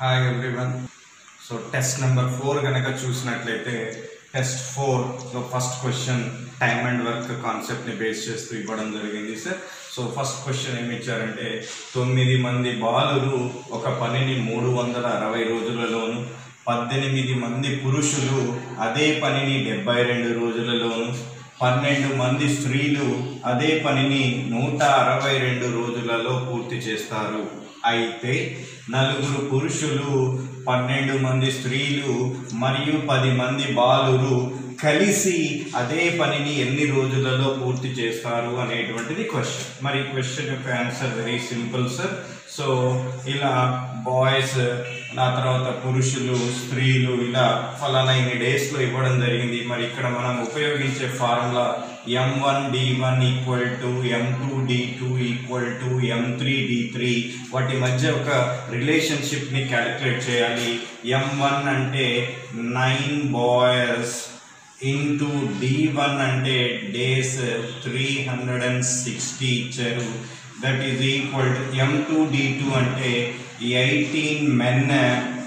Hi everyone. So test number 4 కనుక చూసినట్లయితే test 4లో first question time and work కాన్సెప్ట్ని బేస్ చేస్తూ ఇవ్వడం జరిగింది సార్. సో ఫస్ట్ క్వశ్చన్ ఏమి ఇచ్చారంటే 9 మంది బాలురు ఒక పనిని 360 రోజులలోను, 18 మంది పురుషులు అదే పనిని 72 రోజులలోను, 12 మంది స్త్రీలు అదే పనిని 162 రోజులలో పూర్తి చేస్తారు. అయితే 4 పురుషులు, 12 మంది స్త్రీలు మరియు 10 మంది బాలురు కలిసి అదే పనిని ఎన్ని రోజులలో పూర్తి చేస్తారు అనేటువంటిది క్వశ్చన్. మరి క్వశ్చన్ యొక్క answer very simple sir. So ఇలా బాయ్స్, ఆ తర్వాత పురుషులు, స్త్రీలు ఇలా ఫలానా ఇన్ని డేస్లో ఇవ్వడం జరిగింది. మరి ఇక్కడ మనం ఉపయోగించే ఫార్ములా M1D1 = M2D2 = M3D3. వాటి మధ్య ఒక రిలేషన్షిప్ని క్యాలిక్యులేట్ చేయాలి. M1 అంటే 9 బాయ్స్ ఇంటూ D1 అంటే డేస్ 360 ఇచ్చారు. That is equal to M2D2 అంటే 18 మెన్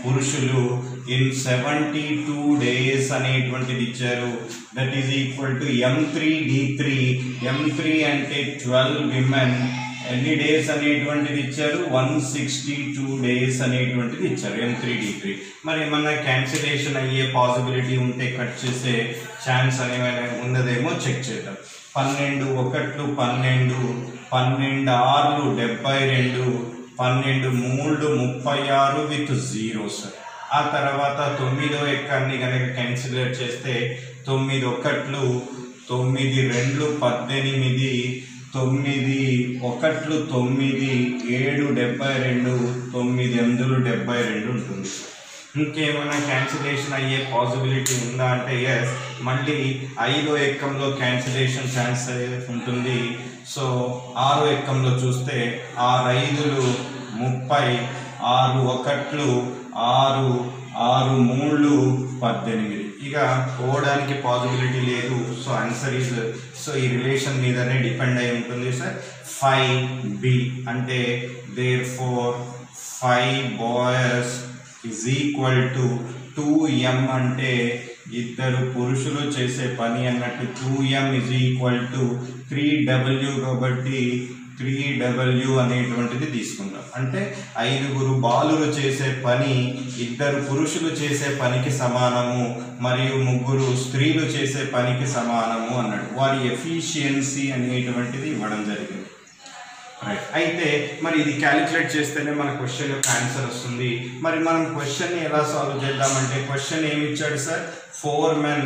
పురుషులు ఇన్ 72 డేస్ అనేటువంటిది ఇచ్చారు. That is equal to M3D3. M3 అంటే 12 విమెన్ ఎన్ని డేస్ అనేటువంటిది ఇచ్చారు, 162 డేస్ అనేటువంటిది ఇచ్చారు M3D3. మరి ఏమన్నా క్యాన్సిలేషన్ అయ్యే పాసిబిలిటీ ఉంటే కట్ చేసే ఛాన్స్ అనేమైనా ఉన్నదేమో చెక్ చేద్దాం. 12 1 12, 12 6 72, 12 3 36 విత్ 0 సార్. ఆ తర్వాత 9వ ఎక్కాన్ని కనుక క్యాన్సిలేట్ చేస్తే 9 1 9 2 18, 9 1 9 7 72, 9 8 72 ఉంటుంది. ఇంకేమైనా క్యాన్సిలేషన్ అయ్యే పాసిబిలిటీ ఉందా అంటే ఎస్, మళ్ళీ 5వ ఎక్కంలో క్యాన్సిలేషన్ ఛాన్స్ ఉంటుంది. సో 6వ ఎక్కంలో చూస్తే 6 5 30, 6 1 6, 6 3 18. ఇక పోవడానికి పాసిబిలిటీ లేదు. సో ఆన్సర్ ఈజ్, సో ఈ రిలేషన్ మీదనే డిపెండ్ అయి ఉంటుంది సార్. 5B అంటే therefore 5 boys is equal to 2M అంటే ఇద్దరు పురుషులు చేసే పని అన్నట్టు 2M is equal to 3W కాబట్టి 3W అనేటువంటిది తీసుకుందాం. అంటే 5 బాలురు చేసే పని 2 పురుషులు చేసే పనికి సమానము మరియు 3 స్త్రీలు చేసే పనికి సమానము అన్నాడు. వారి ఎఫిషియన్సీ అనేటువంటిది ఇవ్వడం జరిగింది. రైట్. అయితే మరి ఇది క్యాలిక్యులేట్ చేస్తేనే మన క్వశ్చన్ యొక్క ఆన్సర్ వస్తుంది. మరి మనం క్వశ్చన్ని ఎలా సాల్వ్ చేద్దామంటే క్వశ్చన్ ఏమి ఇచ్చాడు సార్, 4 men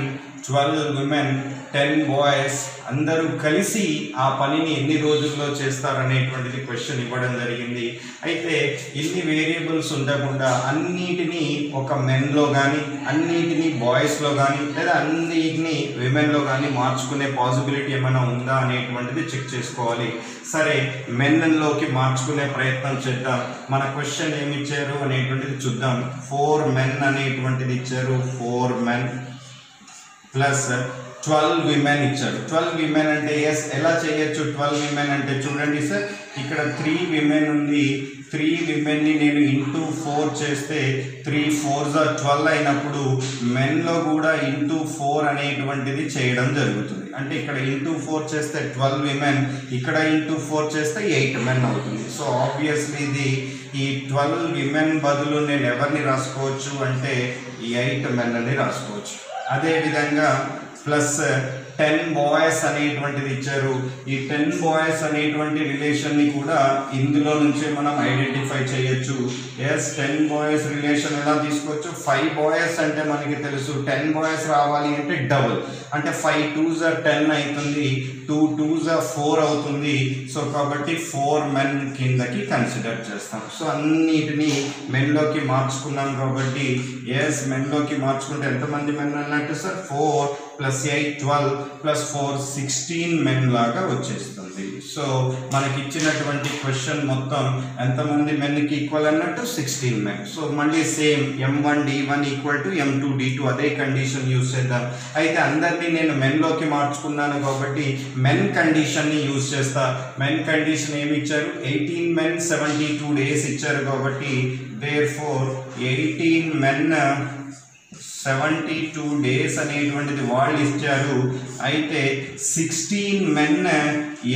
12 women 10 బాయ్స్ అందరూ కలిసి ఆ పనిని ఎన్ని రోజుల్లో చేస్తారనేటువంటిది క్వశ్చన్ ఇవ్వడం జరిగింది. అయితే ఇన్ని వేరియబుల్స్ ఉండకుండా అన్నిటినీ ఒక మెన్లో కానీ, అన్నిటినీ బాయ్స్లో కానీ, లేదా అన్నిటినీ విమెన్లో కానీ మార్చుకునే పాసిబిలిటీ ఏమైనా ఉందా అనేటువంటిది చెక్ చేసుకోవాలి. సరే, మెన్లోకి మార్చుకునే ప్రయత్నం చేద్దాం. మన క్వశ్చన్ ఏమి ఇచ్చారు అనేటువంటిది చూద్దాం. 4 men అనేటువంటిది ఇచ్చారు. 4 men ప్లస్ 12 విమెన్ ఇచ్చారు. 12 విమెన్ అంటే ఎస్, ఎలా చేయొచ్చు? 12 విమెన్ అంటే చూడండి సార్, ఇక్కడ 3 విమెన్ ఉంది. 3 విమెన్ని నేను ఇంటూ 4 చేస్తే 3 4s 12 అయినప్పుడు మెన్లో కూడా ఇంటూ 4 అనేటువంటిది చేయడం జరుగుతుంది. అంటే ఇక్కడ ఇంటూ 4 చేస్తే 12 విమెన్, ఇక్కడ ఇంటూ 4 చేస్తే 8 men అవుతుంది. సో ఆబ్వియస్లీ ఇది ఈ 12 విమెన్ బదులు నేను ఎవరిని రాసుకోవచ్చు అంటే 8 men అని రాసుకోవచ్చు. అదేవిధంగా ప్లస్ 10 బాయ్స్ అనేటువంటిది ఇచ్చారు. ఈ 10 బాయ్స్ అనేటువంటి రిలేషన్ని కూడా ఇందులో నుంచే మనం ఐడెంటిఫై చేయొచ్చు. ఎస్, 10 బాయ్స్ రిలేషన్ ఎలా తీసుకోవచ్చు? 5 బాయ్స్ అంటే మనకి తెలుసు 10 బాయ్స్ రావాలి అంటే డబుల్, అంటే 5 2s 10 అవుతుంది, 2 2s 4 అవుతుంది. సో కాబట్టి 4 men కిందకి కన్సిడర్ చేస్తాం. సో అన్నిటినీ మెన్లోకి మార్చుకున్నాం కాబట్టి ఎస్, మెన్లోకి మార్చుకుంటే ఎంతమంది మెన్ అన్నట్టు సార్? 4 + 8 12 + 4 16 men లాగా వచ్చేస్తుంది. సో మనకి ఇచ్చినటువంటి క్వశ్చన్ మొత్తం ఎంతమంది మెన్కి ఈక్వల్ అన్నట్టు 16 men. సో మళ్ళీ సేమ్ M1D1 = M2D2 అదే కండిషన్ యూజ్ చేద్దాం. అయితే అందరినీ నేను మెన్లోకి మార్చుకున్నాను కాబట్టి మెన్ కండిషన్ని యూజ్ చేస్తా. మెన్ కండిషన్ ఏమి ఇచ్చారు? 18 men 72 days ఇచ్చారు కాబట్టి therefore 18 men 72 డేస్ అనేటువంటిది వాళ్ళు ఇచ్చారు. అయితే 16 మెన్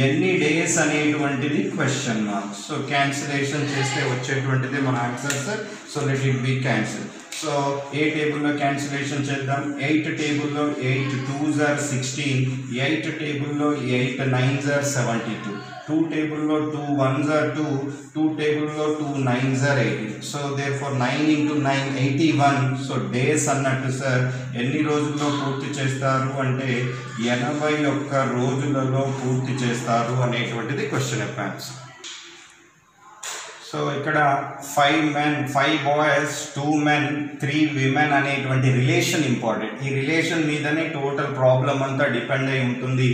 ఎన్ని డేస్ అనేటువంటిది క్వశ్చన్ మార్క్. సో క్యాన్సిలేషన్ చేస్తే వచ్చేటువంటిది మన answer sir. So let it be cancel. So ఏ టేబుల్లో క్యాన్సిలేషన్ చేద్దాం. 8 టేబుల్లో 8 2s are 16, 8 టేబుల్లో 8 9s are 72, 2 టేబుల్లో 2 1s are 2, 2 టేబుల్లో 2 9s are 18. So therefore 9 into 9 81. So days అన్నట్టు సార్ ఎన్ని రోజుల్లో పూర్తి చేస్తారు అంటే 81 రోజులలో పూర్తి చేస్తారు అనేటువంటిది క్వశ్చన్ యొక్క ఆన్సర్. సో ఇక్కడ 5 men 5 boys 2 men 3 women అనేటువంటి రిలేషన్ ఇంపార్టెంట్. ఈ రిలేషన్ మీదనే టోటల్ ప్రాబ్లం అంతా డిపెండ్ అయి ఉంటుంది.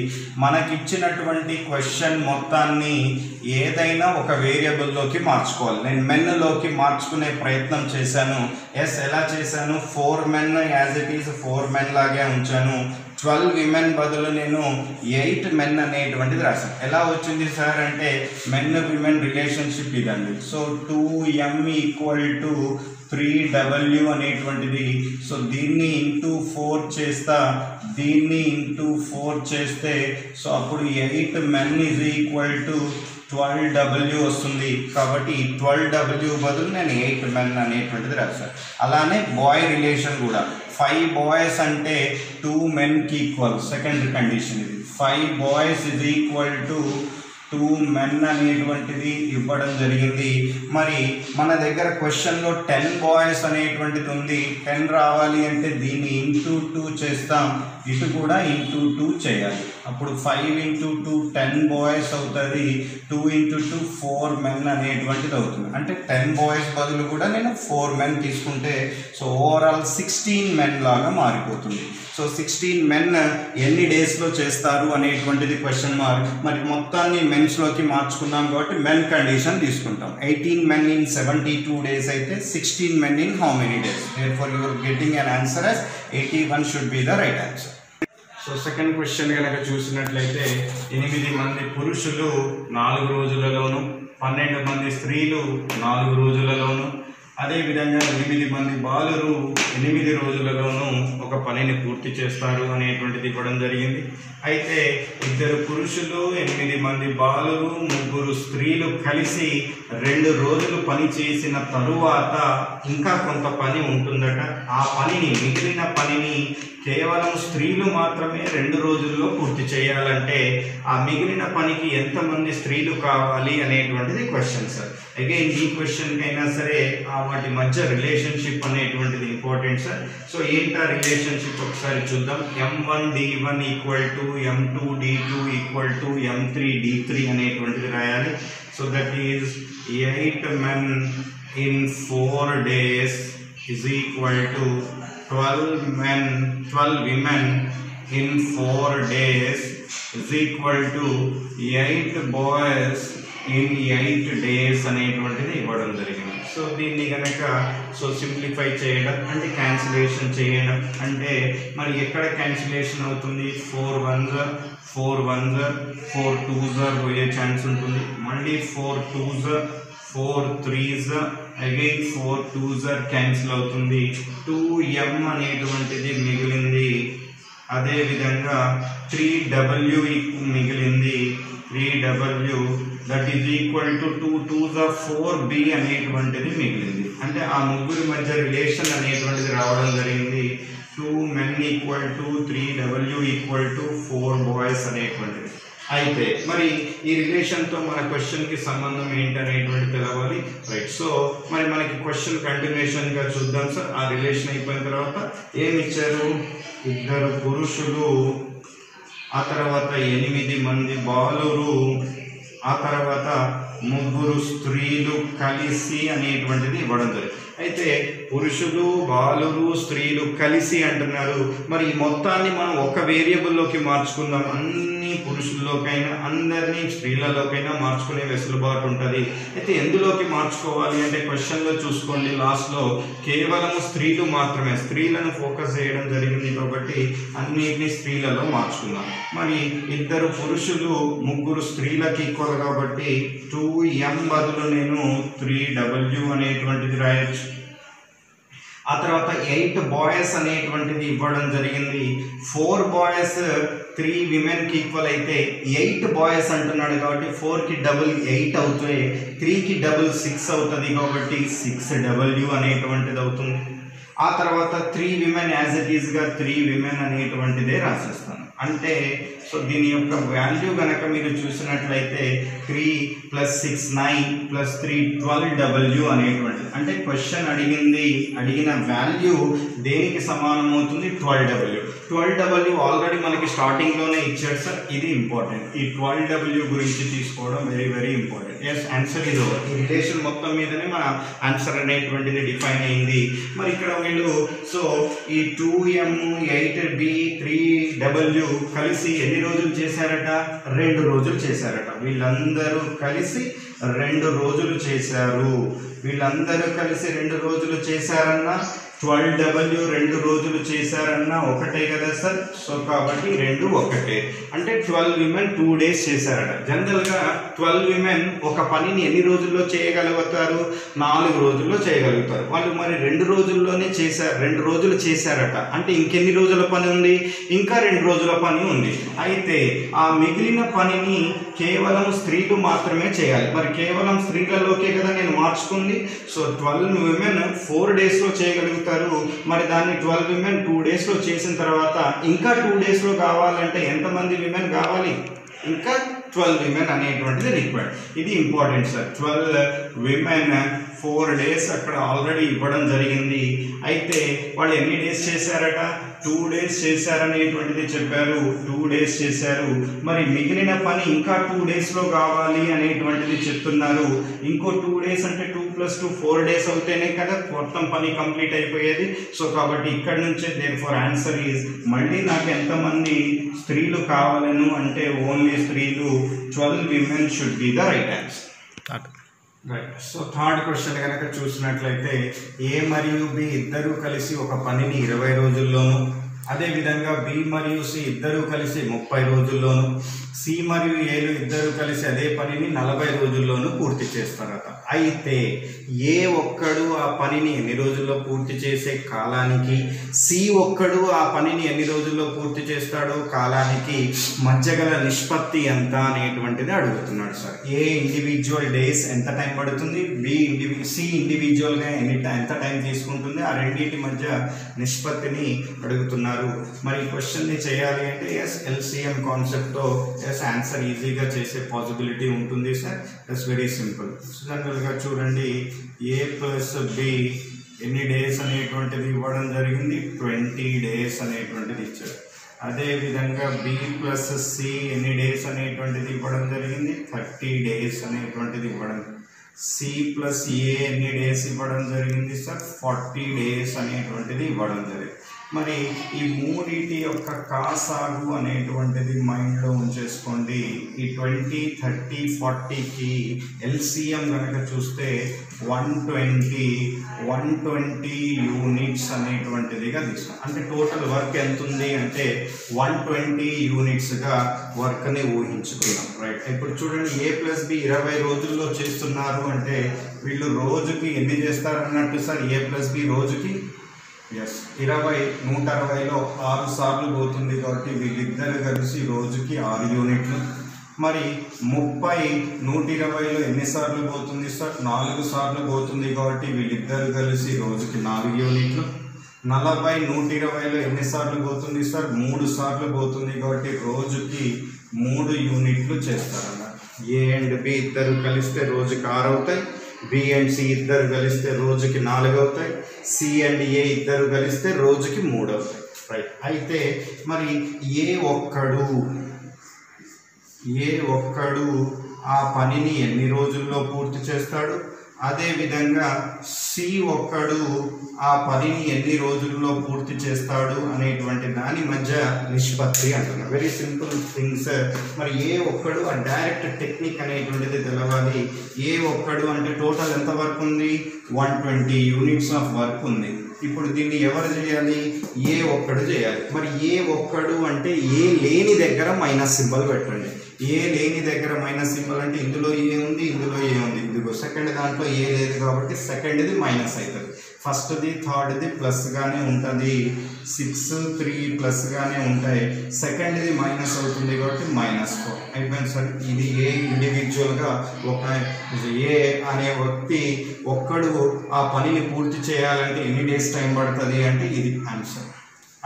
మనకిచ్చినటువంటి క్వశ్చన్ మొత్తాన్ని ఏదైనా ఒక వేరియబుల్లోకి మార్చుకోవాలి. నేను మెన్లోకి మార్చుకునే ప్రయత్నం చేశాను. ఎలా చేశాను, 4 men as it is 4 men లాగే ఉంచాను. 12 విమెన్ బదులు నేను 8 men అనేటువంటిది రాశాను. ఎలా వచ్చింది సార్ అంటే మెన్ విమెన్ రిలేషన్షిప్ ఇదండి. సో 2m = 3w అనేటువంటిది. సో దీన్ని ఇంటూ 4 చేస్తా, దీన్ని ఇంటూ 4 చేస్తే సో అప్పుడు 8 men = 12w వస్తుంది. కాబట్టి 12w బదులు నేను 8 men అనేటువంటిది రాశాను. అలానే బాయ్ రిలేషన్ కూడా 5 boys అంటే 2 menకి ఈక్వల్. సెకండ్ కండిషన్ ఇది. 5 boys = 2 men అనేటువంటిది ఇవ్వడం జరిగింది. మరి మన దగ్గర క్వశ్చన్లో 10 boys అనేటువంటిది ఉంది. 10 రావాలి అంటే దీన్ని ఇంటూ 2 చేస్తాం, ఇటు కూడా ఇంటూ 2 చేయాలి. అప్పుడు 5 into 2 10 boys అవుతుంది. 2 into 2 4 men అనేటువంటిది అవుతుంది. అంటే 10 boys బదులు కూడా నేను 4 men తీసుకుంటే సో ఓవరాల్ 16 men లాగా మారిపోతుంది. సో 16 men ఎన్ని డేస్లో చేస్తారు అనేటువంటిది క్వశ్చన్ మార్క్. మరి మొత్తాన్ని మెన్స్లోకి మార్చుకున్నాం కాబట్టి మెన్ కండిషన్ తీసుకుంటాం. 18 men in 72 days అయితే 16 men in how many days? Therefore you are getting an answer as 81 should be the right answer. So second question కనుక చూసినట్లయితే 8 మంది పురుషులు 4 రోజులలోను, 12 మంది స్త్రీలు 4 రోజులలోను, అదేవిధంగా 8 మంది బాలురు 8 రోజులలోనూ ఒక పనిని పూర్తి చేస్తారు అనేటువంటిది ఇవ్వడం జరిగింది. అయితే 2 పురుషులు 8 మంది బాలురు 3 స్త్రీలు కలిసి 2 రోజులు పని చేసిన తరువాత ఇంకా కొంత పని ఉంటుందట. ఆ పనిని, మిగిలిన పనిని కేవలం స్త్రీలు మాత్రమే 2 రోజుల్లో పూర్తి చేయాలంటే ఆ మిగిలిన పనికి ఎంతమంది స్త్రీలు కావాలి అనేటువంటిది క్వశ్చన్ సార్. అగైన్ ఈ క్వశ్చన్కి అయినా సరే వాటి మధ్య రిలేషన్షిప్ అనేటువంటిది ఇంపార్టెంట్ సార్. సో ఏంటా రిలేషన్షిప్ ఒకసారి చూద్దాం. m1d1 = m2d2 = m3d3 అనేటువంటిది రాయాలి. So that is 8 men in 4 days = 12 women in 4 days = 8 boys in 8 days అనేటువంటిది ఇవ్వడం జరిగింది. సో దీన్ని కనుక సింప్లిఫై చేయడం అంటే క్యాన్సిలేషన్ చేయడం అంటే మరి ఎక్కడ క్యాన్సిలేషన్ అవుతుంది? 4 1s 4 1s 4 2s పోయే ఛాన్స్ ఉంటుంది. మళ్ళీ 4 2s 4 3s again 4 2s cancel అవుతుంది. 2m అనేటువంటిది మిగిలింది. అదేవిధంగా 3w మిగిలింది. 3w that is equal to 2 2s 4b అనేటువంటిది మిగిలింది. అంటే ఆ ముగ్గురి మధ్య రిలేషన్ అనేటువంటిది రావడం జరిగింది. 2 men = 3w = 4 boys అనేటువంటిది. అయితే మరి ఈ రిలేషన్తో మన క్వశ్చన్కి సంబంధం ఏంటనేటువంటి తెలవాలి, రైట్? సో మరి మనకి క్వశ్చన్ కంటిన్యూషన్గా చూద్దాం సార్. ఆ రిలేషన్ అయిపోయిన తర్వాత ఏమి ఇచ్చారు? 2 పురుషులు, ఆ తర్వాత 8 మంది బాలురు, ఆ తర్వాత 3 స్త్రీలు కలిసి అనేటువంటిది ఇవ్వడం జరిగింది. అయితే పురుషులు, బాలురు, స్త్రీలు కలిసి అంటున్నారు. మరి ఈ మొత్తాన్ని మనం ఒక వేరియబుల్లోకి మార్చుకుందాం. అన్ని పురుషుల్లోకైనా అందరినీ స్త్రీలలోకైనా మార్చుకునే వెసులుబాటు ఉంటుంది. అయితే ఎందులోకి మార్చుకోవాలి అంటే క్వశ్చన్లో చూసుకోండి, లాస్ట్లో కేవలం స్త్రీలు మాత్రమే, స్త్రీలను ఫోకస్ చేయడం జరిగింది కాబట్టి అన్నిటినీ స్త్రీలలో మార్చుకున్నాం. మరి 2 పురుషులు 3 స్త్రీలకు ఈక్వల్ కాబట్టి 2m బదులు నేను 3w అనేటువంటిది రాయొచ్చు. ఆ తర్వాత 8 బాయ్స్ అనేటువంటిది ఇవ్వడం జరిగింది. 4 బాయ్స్ 3 విమెన్కి ఈక్వల్ అయితే 8 బాయ్స్ అంటున్నాడు కాబట్టి 4కి డబుల్ 8 అవుతాయి, 3కి డబుల్ 6 అవుతుంది కాబట్టి 6w అనేటువంటిది అవుతుంది. ఆ తర్వాత 3 విమెన్ యాజ్ ఇట్ ఈస్గా 3 విమెన్ అనేటువంటిదే రాసేస్తాను. అంటే సో దీని యొక్క వాల్యూ కనుక మీరు చూసినట్లయితే 3 + 6 9 + 3 12w అనేటువంటిది. అంటే క్వశ్చన్ అడిగిన వాల్యూ దేనికి సమానం అవుతుంది? 12w. 12w ఆల్రెడీ మనకి స్టార్టింగ్లోనే ఇచ్చాడు సార్, ఇది ఇంపార్టెంట్. ఈ 12w గురించి తీసుకోవడం very very important. Yes, answer ఇది ఓవర్. ఈ రిలేషన్ మొత్తం మీదనే మన ఆన్సర్ అనేటువంటిది డిఫైన్ అయింది. మరి ఇక్కడ వీళ్ళు సో ఈ 2m 8b 3w కలిసి ఎన్ని రోజులు చేశారట? 2 రోజులు చేశారట. వీళ్ళందరూ కలిసి 2 రోజులు చేశారు. వీళ్ళందరూ కలిసి 2 రోజులు చేశారన్నా 12w 2 రోజులు చేశారన్నా ఒకటే కదా సార్. సో కాబట్టి 2 ఒకటే. అంటే 12 విమెన్ 2 డేస్ చేశారట. జనరల్గా 12 విమెన్ ఒక పనిని ఎన్ని రోజుల్లో చేయగలుగుతారు? 4 రోజుల్లో చేయగలుగుతారు. వాళ్ళు మరి 2 రోజుల్లోనే చేశారు, 2 రోజులు చేశారట. అంటే ఇంకెన్ని రోజుల పని ఉంది? ఇంకా 2 రోజుల పని ఉంది. అయితే ఆ మిగిలిన పనిని కేవలం స్త్రీలు మాత్రమే చేయాలి. మరి కేవలం స్త్రీలలోకే కదా నేను మార్చుకుంది. సో 12 విమెన్ 4 డేస్లో చేయగలుగుతారు. మరి దాన్ని 12 విమెన్ 2 డేస్లో చేసిన తర్వాత ఇంకా 2 డేస్లో కావాలంటే ఎంతమంది విమెన్ కావాలి? ఇంకా 12 విమెన్ అనేటువంటిది రిక్వైర్డ్. ఇది ఇంపార్టెంట్ సార్. 12 విమెన్ 4 డేస్ అక్కడ ఆల్రెడీ ఇవ్వడం జరిగింది. అయితే వాళ్ళు ఎన్ని డేస్ చేశారట? 2 డేస్ చేశారనేటువంటిది చెప్పారు. 2 డేస్ చేశారు. మరి మిగిలిన పని ఇంకా 2 డేస్లో కావాలి అనేటువంటిది చెప్తున్నారు. ఇంకో 2 డేస్ అంటే 2 + 2 4 డేస్ అవుతేనే కదా మొత్తం పని కంప్లీట్ అయిపోయేది. సో కాబట్టి ఇక్కడ నుంచే దేర్ఫోర్ ఆన్సర్ ఈజ్ మళ్ళీ నాకు ఎంతమంది స్త్రీలు కావాలను అంటే ఓన్లీ స్త్రీలు. 12 women should be the right answer. Right. So third question కనుక చూసినట్లయితే ఏ మరియు బి ఇద్దరూ కలిసి ఒక పనిని 20 రోజుల్లోనూ, అదేవిధంగా బి మరియు సి ఇద్దరూ కలిసి 30 రోజుల్లోనూ, సి మరియు ఏలు ఇద్దరు కలిసి అదే పనిని 40 రోజుల్లోనూ పూర్తి చేస్తారట. అయితే ఏ ఒక్కడు ఆ పనిని ఎన్ని రోజుల్లో పూర్తి చేసే కాలానికి, సి ఒక్కడు ఆ పనిని ఎన్ని రోజుల్లో పూర్తి చేస్తాడో కాలానికి మధ్య గల నిష్పత్తి ఎంత అనేటువంటిది అడుగుతున్నాడు సార్. ఏ ఇండివిజువల్ డేస్ ఎంత టైం పడుతుంది, సి ఇండివిజువల్గా ఎంత టైం తీసుకుంటుంది, ఆ రెండింటి మధ్య నిష్పత్తిని అడుగుతున్నారు. మరి ఈ క్వశ్చన్ని చేయాలి అంటే ఎస్ ఎల్సిఎం కాన్సెప్ట్తో ఎస్ ఆన్సర్ ఈజీగా చేసే పాసిబిలిటీ ఉంటుంది సార్. It's very simple. జనరల్గా చూడండి, ఏ ప్లస్ బి ఎన్ని డేస్ అనేటువంటిది ఇవ్వడం జరిగింది? 20 డేస్ అనేటువంటిది ఇచ్చారు. అదేవిధంగా బి ప్లస్ సి ఎన్ని డేస్ అనేటువంటిది ఇవ్వడం జరిగింది? 30 డేస్ అనేటువంటిది ఇవ్వడం. సి ప్లస్ ఏ ఎన్ని డేస్ ఇవ్వడం జరిగింది సార్? 40 డేస్ అనేటువంటిది ఇవ్వడం జరిగింది. మరి ఈ మూడింటి యొక్క కాసాగు అనేటువంటిది మైండ్లో ఉంచేసుకోండి. ఈ 20, 30, 40కి ఎల్సిఎం కనుక చూస్తే 120 యూనిట్స్ అనేటువంటిదిగా తీసుకోండి. అంటే టోటల్ వర్క్ ఎంత ఉంది అంటే 120 యూనిట్స్గా వర్క్ని ఊహించుకున్నాం. రైట్. ఇప్పుడు చూడండి, ఏ ప్లస్ బి 20 రోజుల్లో చేస్తున్నారు అంటే వీళ్ళు రోజుకి ఎన్ని చేస్తారు అన్నట్టు సార్? ఏ ప్లస్ బి రోజుకి 20 160లో 6 సార్లు పోతుంది కాబట్టి వీళ్ళిద్దరు కలిసి రోజుకి 6 యూనిట్లు. మరి 30 120లో ఎన్నిసార్లు పోతుంది సార్? 4 సార్లు పోతుంది కాబట్టి వీళ్ళిద్దరు కలిసి రోజుకి 4 యూనిట్లు. 40 120లో ఎన్నిసార్లు పోతుంది సార్? 3 సార్లు పోతుంది కాబట్టి రోజుకి 3 యూనిట్లు చేస్తారన్నమాట. ఏ అండ్ బి ఇద్దరు కలిస్తే రోజుకి 6 అవుతాయి. బి అండ్ సి ఇద్దరు కలిస్తే రోజుకి 4 అవుతాయి. సి అండ్ ఏ ఇద్దరు కలిస్తే రోజుకి 3 అవుతాయి. రైట్. అయితే మరి ఏ ఒక్కడు ఆ పనిని ఎన్ని రోజుల్లో పూర్తి చేస్తాడు? అదేవిధంగా సి ఒక్కడు ఆ పనిని ఎన్ని రోజుల్లో పూర్తి చేస్తాడు అనేటువంటి దాని మధ్య నిష్పత్తి అంటున్నారు. Very simple things. మరి ఏ ఒక్కడు ఆ డైరెక్ట్ టెక్నిక్ అనేటువంటిది తెలవాలి. ఏ ఒక్కడు అంటే టోటల్ ఎంత వర్క్ ఉంది, 120 యూనిట్స్ ఆఫ్ వర్క్ ఉంది. ఇప్పుడు దీన్ని ఎవరు చేయాలి, ఏ ఒక్కడు చేయాలి. మరి ఏ ఒక్కడు అంటే ఏ లేని దగ్గర మైనస్ సింబల్ పెట్టండి. ఏ లేని దగ్గర మైనస్ సింబల్ అంటే ఇందులో ఏ ఉంది, ఇందులో ఏ ఉంది. ఇదిగో సెకండ్ దాంట్లో ఏ లేదు కాబట్టి సెకండ్ది మైనస్ అవుతుంది. ఫస్ట్ది థర్డ్ది ప్లస్ గానే ఉంటుంది. 6 3 ప్లస్ గానే ఉంటాయి. సెకండ్ది మైనస్ అవుతుంది కాబట్టి -4 అయిపోయింది సార్. ఇది ఏ ఇండివిజువల్గా ఒక ఏ అనే వ్యక్తి ఒక్కడు ఆ పనిని పూర్తి చేయాలంటే ఎన్ని డేస్ టైం పడుతుంది అంటే ఇది ఆన్సర్.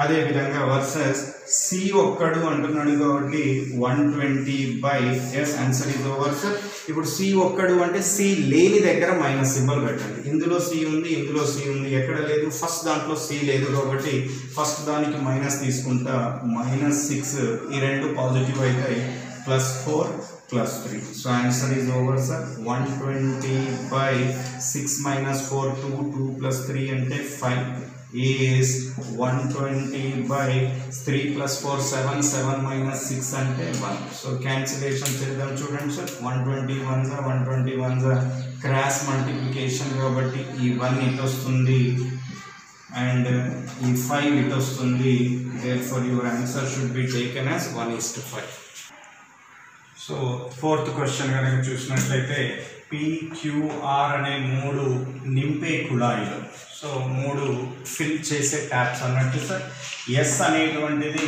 అదేవిధంగా వర్సెస్ సి ఒక్కడు అంటున్నాడు కాబట్టి 120/s answer is over sir. ఇప్పుడు సి ఒక్కడు అంటే సి లేని దగ్గర మైనస్ సింబల్ పెట్టండి. ఇందులో సి ఉంది, ఇందులో సి ఉంది, ఎక్కడ లేదు, ఫస్ట్ దాంట్లో సి లేదు కాబట్టి ఫస్ట్ దానికి మైనస్ తీసుకుంటా. -6 ఈ రెండు పాజిటివ్ అవుతాయి. +4 +3 so answer is over sir. 120/6 - 4 2 + 3 అంటే 5 is 120/3 + 4 7 7 - 6 అంటే 1. సో క్యాన్సిలేషన్ చేద్దాం చూడండి సార్. 121 క్రాస్ మల్టిప్లికేషన్ కాబట్టి ఈ 1 ఇటు వస్తుంది అండ్ ఈ 5 ఇటు వస్తుంది. therefore your answer should be taken as 1:5. So fourth question కనుక చూసినట్లయితే PQR అనే 3 నింపే కుళాయిలు, సో 3 ఫిల్ చేసే ట్యాప్స్ అన్నట్టు సార్. ఎస్ అనేటువంటిది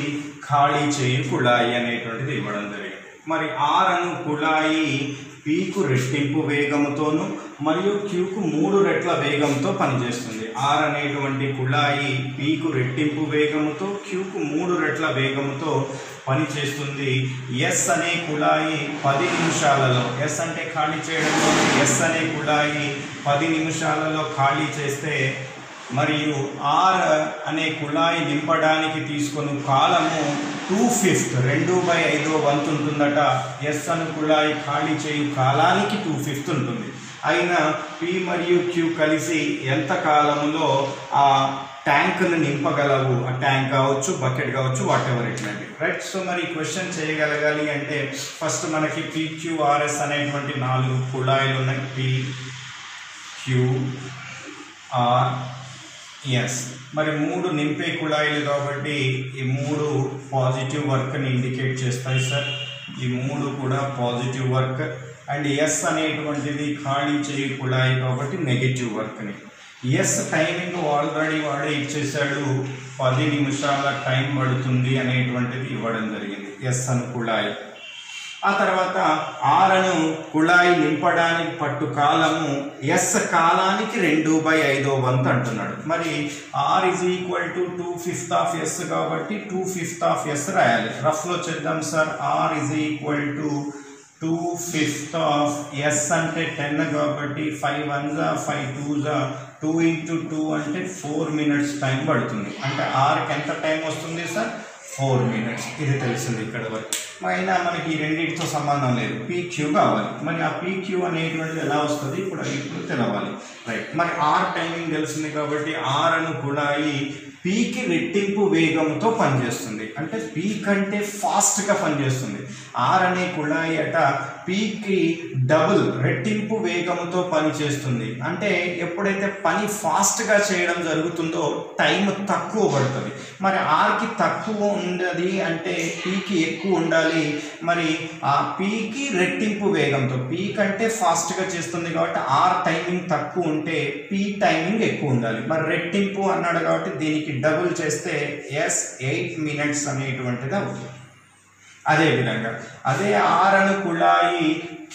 ఖాళీ చేయి కుళాయి అనేటువంటిది ఇవ్వడం జరిగింది. మరి R అను కుళాయి Pకు రెట్టింపు వేగముతోను మరియు Qకు 3 రెట్ల వేగంతో పనిచేస్తుంది. R అనేటువంటి కుళాయి Pకు రెట్టింపు వేగముతో Qకు 3 రెట్ల వేగముతో పనిచేస్తుంది. ఎస్ అనే కుళాయి 10 నిమిషాలలో, ఎస్ అంటే ఖాళీ చేయడంలో, ఎస్ అనే కుళాయి 10 నిమిషాలలో ఖాళీ చేస్తే మరియు R అనే కుళాయి నింపడానికి తీసుకొని కాలము 2/5 2/5 వంతు ఉంటుందట. ఎస్ అను కుళాయి ఖాళీ చేయు కాలానికి 2/5 ఉంటుంది. అయినా P మరియు Q కలిసి ఎంత కాలములో ఆ ట్యాంక్ను నింపగలవు. ఆ ట్యాంక్ కావచ్చు, బకెట్ కావచ్చు, what ever it may be, right. So మరి క్వశ్చన్ చేయగలగాలి అంటే ఫస్ట్ మనకి PQRS అనేటువంటి 4 కుళాయిలు ఉన్నాయి. PQRS మరి 3 నింపే కుళాయిలు కాబట్టి ఈ 3 పాజిటివ్ వర్క్ని ఇండికేట్ చేస్తాయి సార్. ఈ 3 కూడా పాజిటివ్ వర్క్. అండ్ ఎస్ అనేటువంటిది ఖాళీ చేయి కుళాయి కాబట్టి నెగిటివ్ వర్క్ని. ఎస్ టైమింగ్ ఆల్రెడీ వాడే ఇచ్చేసాడు, 10 నిమిషాల టైం పడుతుంది అనేటువంటిది ఇవ్వడం జరిగింది ఎస్ అను కుళాయి. ఆ తర్వాత R అను కుళాయి నింపడానికి పట్టు కాలము ఎస్ కాలానికి 2/5 వంతు అంటున్నాడు. మరి R = 2/5 of s కాబట్టి 2/5 of s రాయాలి. రఫ్లో చేద్దాం సార్. R = 2/5 of s అంటే 10 కాబట్టి 5 1s 5 2s 2 × 2 అంటే 4 minutes టైం పడుతుంది. అంటే Rకి ఎంత టైం వస్తుంది సార్, 4 minutes. ఇది తెలిసింది ఇక్కడ వరకు. అయినా మనకి ఈ రెండింటితో సంబంధం లేదు, PQ కావాలి. మరి ఆ PQ అనేటువంటిది ఎలా వస్తుంది ఇప్పుడు తెలవాలి, రైట్. మరి R టైమింగ్ తెలిసింది కాబట్టి R అను కుళాయి Pకి రెట్టింపు వేగంతో పనిచేస్తుంది. అంటే P కంటే ఫాస్ట్గా పనిచేస్తుంది. R అనే కుళాయి అట Pకి డబుల్ రెట్టింపు వేగంతో పనిచేస్తుంది. అంటే ఎప్పుడైతే పని ఫాస్ట్గా చేయడం జరుగుతుందో టైం తక్కువ పడుతుంది. మరి Rకి తక్కువ ఉండదు అంటే Pకి ఎక్కువ ఉండాలి. మరి ఆ Pకి రెట్టింపు వేగంతో, P కంటే ఫాస్ట్గా చేస్తుంది కాబట్టి R టైమింగ్ తక్కువ ఉంటే P టైమింగ్ ఎక్కువ ఉండాలి. మరి రెట్టింపు అన్నాడు కాబట్టి దీనికి డబుల్ చేస్తే S 8 minutes అనేటువంటిది అవుతుంది. అదేవిధంగా అదే R అను కుళాయి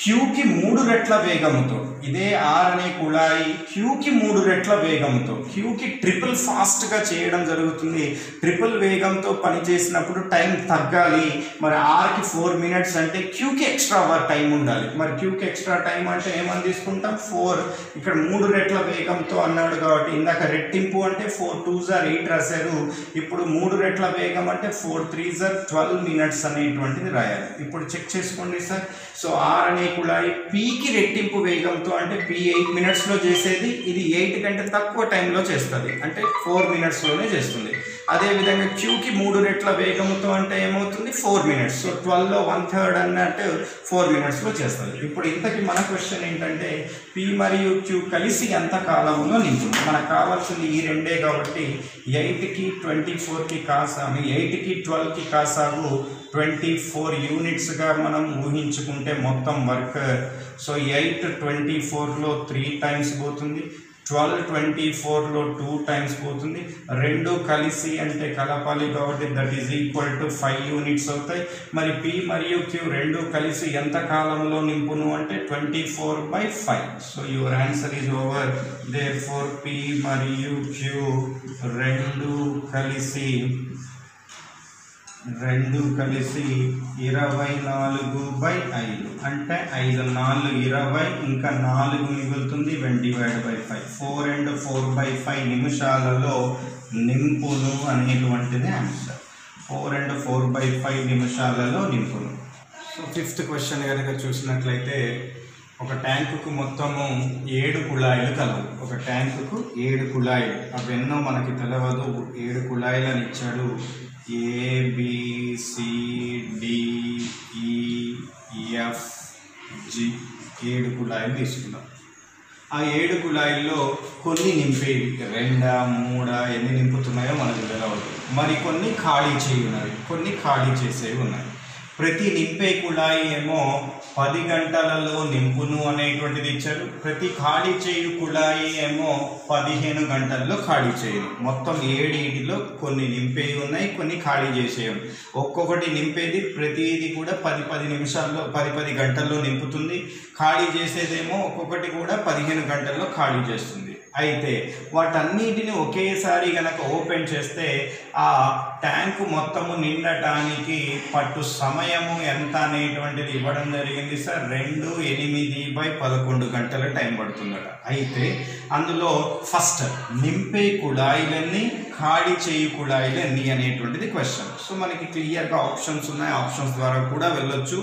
Qకి 3 రెట్ల వేగంతో, ఇదే R అనే కుళాయి Qకి 3 రెట్ల వేగంతో, Qకి ట్రిపుల్ ఫాస్ట్గా చేయడం జరుగుతుంది. ట్రిపుల్ వేగంతో పనిచేసినప్పుడు టైం తగ్గాలి. మరి Rకి 4 minutes అంటే Qకి ఎక్స్ట్రా టైం ఉండాలి. మరి Qకి ఎక్స్ట్రా టైం అంటే ఏమని తీసుకుంటాం, 4. ఇక్కడ 3 రెట్ల వేగంతో అన్నాడు కాబట్టి ఇందాక రెట్టింపు అంటే 4 2s 8 రాశారు. ఇప్పుడు 3 రెట్ల వేగం అంటే 4 3s 12 minutes అనేటువంటిది రాయాలి. ఇప్పుడు చెక్ చేసుకోండి సార్. సో R అనే కుళాయి Pకి రెట్టింపు వేగంతో అంటే P 8 మినిట్స్లో చేసేది ఇది 8 కంటే తక్కువ టైంలో చేస్తుంది, అంటే 4 మినిట్స్లోనే చేస్తుంది. అదేవిధంగా Qకి 3 రెట్ల వేగంతో అంటే ఏమవుతుంది 4 మినిట్స్. సో 12లో 1/3 అన్నట్టు 4 మినిట్స్లో చేస్తుంది. ఇప్పుడు ఇంతకీ మన క్వశ్చన్ ఏంటంటే P మరియు Q కలిసి ఎంత కాలంలో నింపుతుంది. మనకు కావాల్సింది ఈ రెండే కాబట్టి 8కి 24కి కాసాము, 8కి 12కి కాసాగు 24 యూనిట్స్గా మనం ఊహించుకుంటే మొత్తం వర్క్. సో 8 24లో 3 టైమ్స్ పోతుంది, 12 24లో 2 టైమ్స్ పోతుంది. రెండు కలిసి అంటే కలపాలి కాబట్టి that is equal to 5 units అవుతాయి. మరి P మరియు Q రెండు కలిసి ఎంత కాలంలో నింపును అంటే 24/5. So your answer is over. Therefore P మరియు Q రెండు కలిసి 24/5 అంటే 5 4 20, ఇంకా 4 మిగులుతుంది 1/5. 4 and 4/5 నిమిషాలలో నింపును అనేటువంటిది ఆన్సర్. 4 and 4/5 నిమిషాలలో నింపును. సో 5th క్వశ్చన్ కనుక చూసినట్లయితే ఒక ట్యాంకుకు మొత్తము 7 కుళాయిలు కలవు. ఒక ట్యాంకుకు 7 కుళాయిలు, అవి ఎన్నో మనకి తెలియదు. 7 కుళాయిలు అని ఇచ్చాడు. ABCDEF-G 7 కుళాయిలు తీసుకున్నాం. ఆ 7 కుళాయిల్లో కొన్ని నింపేవి 2 3 ఎన్ని నింపుతున్నాయో మనకు తెలియదు. మరి కొన్ని ఖాళీ చేయున్నవి, కొన్ని ఖాళీ చేసేవి ఉన్నాయి. ప్రతి నింపే కుళాయి ఏమో 10 గంటలలో నింపును అనేటువంటిది ఇచ్చారు. ప్రతి ఖాళీ చేయు కుళాయి ఏమో 15 గంటల్లో ఖాళీ చేయను. మొత్తం 7 కొన్ని నింపేవి ఉన్నాయి, కొన్ని ఖాళీ చేసేవి. ఒక్కొక్కటి నింపేది ప్రతిది కూడా 10 నిమిషాల్లో 10 గంటల్లో నింపుతుంది. ఖాళీ చేసేదేమో ఒక్కొక్కటి కూడా 15 గంటల్లో ఖాళీ చేస్తుంది. అయితే వాటన్నిటిని ఒకేసారి గనక ఓపెన్ చేస్తే ఆ ట్యాంకు మొత్తము నిండటానికి పట్టు సమయము ఎంత అనేటువంటిది ఇవ్వడం జరిగింది సార్. 2 8/11 గంటల టైం పడుతుందట. అయితే అందులో ఫస్ట్ నింపే కుళాయిలన్నీ, ఖాళీ చేయు కుళాయిలన్నీ అనేటువంటిది క్వశ్చన్. సో మనకి క్లియర్గా ఆప్షన్స్ ఉన్నాయి, ఆప్షన్స్ ద్వారా కూడా వెళ్ళొచ్చు.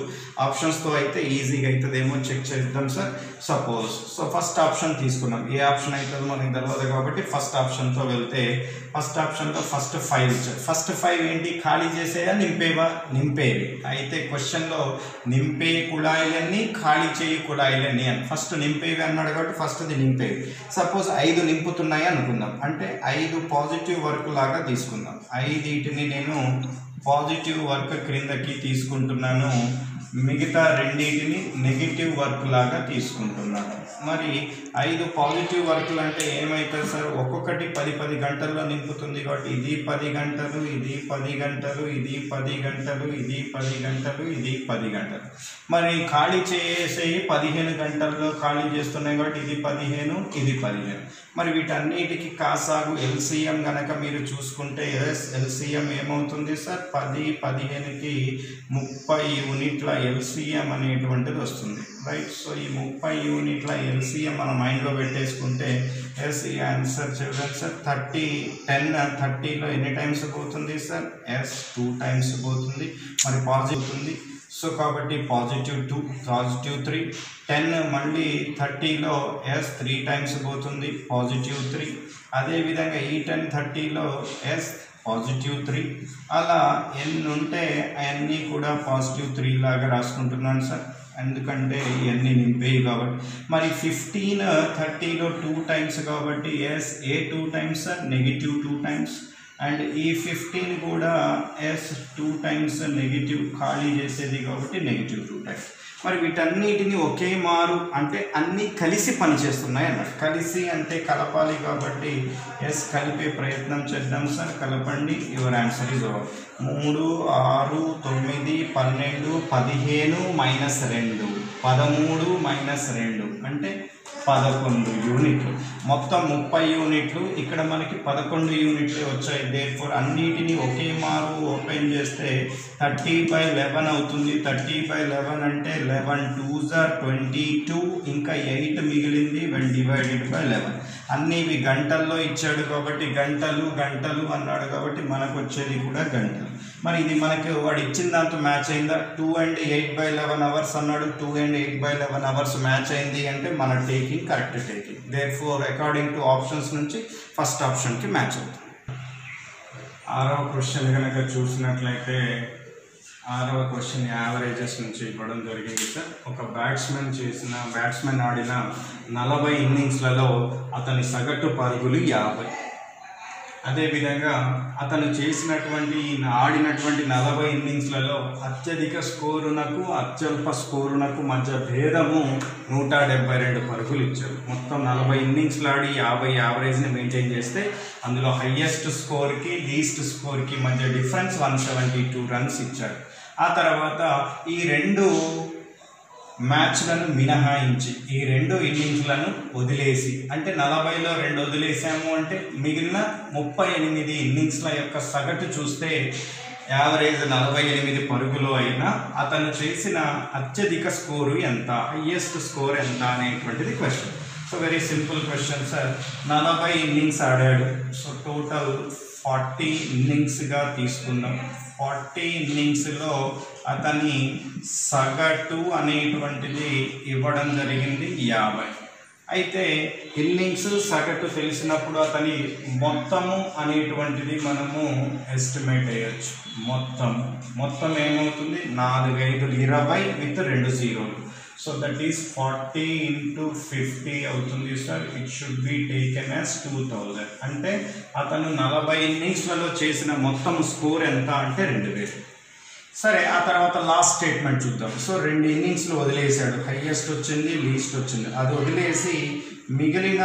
ఆప్షన్స్తో అయితే ఈజీగా అవుతుందేమో చెక్ చేద్దాం సార్. సపోజ్ ఫస్ట్ ఆప్షన్ తీసుకున్నాం. ఏ ఆప్షన్ అవుతుందో మనకి తెలియదు కాబట్టి ఫస్ట్ ఆప్షన్తో వెళ్తే ఫస్ట్ ఆప్షన్లో ఫస్ట్ 5 ఇచ్చారు. ఫస్ట్ 5 ఏంటి, ఖాళీ చేసేయా నింపేవా? నింపేవి. అయితే క్వశ్చన్లో నింపే కుళాయిలన్నీ, ఖాళీ చేయు కుళాయిలన్నీ అని ఫస్ట్ నింపేవి అన్నాడు కాబట్టి ఫస్ట్ది నింపేవి. సపోజ్ 5 నింపుతున్నాయి అనుకుందాం, అంటే 5 పాజిటివ్ వర్క్ లాగా తీసుకుందాం. 5 నేను పాజిటివ్ వర్క్ క్రిందకి తీసుకుంటున్నాను, మిగతా 2 నెగిటివ్ వర్క్ లాగా తీసుకుంటున్నాను. మరి 5 పాజిటివ్ వర్క్లు అంటే ఏమవుతుంది సార్, ఒక్కొక్కటి 10 గంటల్లో నింపుతుంది కాబట్టి ఇది 10 గంటలు, ఇది 10 గంటలు, ఇది 10 గంటలు, ఇది 10 గంటలు, ఇది 10 గంటలు. మరి ఖాళీ చేసేవి 15 గంటల్లో ఖాళీ చేస్తున్నాయి కాబట్టి ఇది 15, ఇది 15. మరి వీటన్నిటికి కాసాగు ఎల్సిఎం కనుక మీరు చూసుకుంటే ఎల్సిఎం ఏమవుతుంది సార్, 10 15కి 30 యూనిట్ల ఎల్సిఎం అనేటువంటిది వస్తుంది, రైట్. సో ఈ 30 యూనిట్ల ఎల్సిఎం మన మైండ్లో పెట్టేసుకుంటే ఈ ఆన్సర్ చూడండి సార్. 30లో ఎన్ని టైమ్స్ పోతుంది సార్, 2 టైమ్స్ పోతుంది. మరి పాజిటివ్ అవుతుంది. సో కాబట్టి +2, +3, 10 మళ్ళీ 30లో 3 టైమ్స్ పోతుంది, +3. అదేవిధంగా ఈ 10 30లో +3. అలా ఎన్ని ఉంటే అవన్నీ కూడా +3 లాగా రాసుకుంటున్నాను సార్, ఎందుకంటే ఇవన్నీ నింపేవి కాబట్టి. మరి 15 30లో 2 టైమ్స్ కాబట్టి ఏ 2 టైమ్స్ సార్, -2 టైమ్స్. అండ్ ఈ 15 కూడా 2 టైమ్స్ నెగిటివ్, ఖాళీ చేసేది కాబట్టి -2 టైమ్స్. మరి వీటన్నిటిని ఒకే మారు అంటే అన్నీ కలిసి పనిచేస్తున్నాయి అన్నమాట. కలిసి అంటే కలపాలి కాబట్టి కలిపే ప్రయత్నం చేద్దాం సార్. కలపండి. Your answer is over. 3 6 9 12 15 -2 13 -2 అంటే 11 యూనిట్లు. మొత్తం 30 యూనిట్లు. ఇక్కడ మనకి 11 యూనిట్లు వచ్చాయి. దేర్ఫోర్ అన్నిటినీ ఒకే మారు ఓపెన్ చేస్తే 30/11 అవుతుంది. 30/11 అంటే 11 2s are 22, ఇంకా 8 మిగిలింది 1/11. అన్నీ ఇవి గంటల్లో ఇచ్చాడు కాబట్టి గంటలు గంటలు అన్నాడు కాబట్టి మనకు వచ్చేది కూడా గంటలు. మరి ఇది మనకి వాడు ఇచ్చిన దాంతో మ్యాచ్ అయిందా? 2 and 8/11 అవర్స్ అన్నాడు. 2 and 8/11 అవర్స్ మ్యాచ్ అయింది అంటే మన taking correct taking. Therefore according to options నుంచి ఫస్ట్ ఆప్షన్కి మ్యాచ్ అవుతుంది. 6వ క్వశ్చన్ కనుక చూసినట్లయితే 6వ క్వశ్చన్ యావరేజెస్ నుంచి ఇవ్వడం జరిగింది సార్. ఒక బ్యాట్స్మెన్ ఆడిన 40 ఇన్నింగ్స్లలో అతని సగటు పరుగులు 50. అదేవిధంగా అతను ఆడినటువంటి 40 ఇన్నింగ్స్లలో అత్యధిక స్కోరునకు అత్యల్ప స్కోరునకు మధ్య భేదము 172 పరుగులు ఇచ్చారు. మొత్తం 40 ఇన్నింగ్స్లు ఆడి 50 యావరేజ్ని మెయింటైన్ చేస్తే అందులో హయ్యెస్ట్ స్కోర్కి లీస్ట్ స్కోర్కి మధ్య డిఫరెన్స్ 172 రన్స్ ఇచ్చారు. ఆ తర్వాత ఈ 2 మ్యాచ్లను మినహాయించి ఈ 2 ఇన్నింగ్స్లను వదిలేసి, అంటే 40లో 2 వదిలేసాము అంటే మిగిలిన 38 ఇన్నింగ్స్ల యొక్క సగటు చూస్తే యావరేజ్ 48 పరుగులు అయినా అతను చేసిన అత్యధిక స్కోరు ఎంత, హయ్యెస్ట్ స్కోర్ ఎంత అనేటువంటిది question. So very simple question sir. 40 innings ఆడాడు. సో టోటల్ 40 ఇన్నింగ్స్గా తీసుకుందాం. 40 ఇన్నింగ్స్లో అతని సగటు అనేటువంటిది ఇవ్వడం జరిగింది 50. అయితే ఇన్నింగ్స్ సగటు తెలిసినప్పుడు అతని మొత్తము అనేటువంటిది మనము ఎస్టిమేట్ చేయొచ్చు. మొత్తం ఏమవుతుంది? 4 5 20 విత్ 2 జీరోలు. సో దట్ ఈస్ 40 into 50 అవుతుంది sir. It should be taken as 2000. అంటే అతను 40 ఇన్నింగ్స్లలో చేసిన మొత్తం స్కోర్ ఎంత అంటే 2000. సరే, ఆ తర్వాత లాస్ట్ స్టేట్మెంట్ చూద్దాం. సో 2 ఇన్నింగ్స్లు వదిలేశాడు. హయ్యెస్ట్ వచ్చింది, లీస్ట్ వచ్చింది. అది వదిలేసి మిగిలిన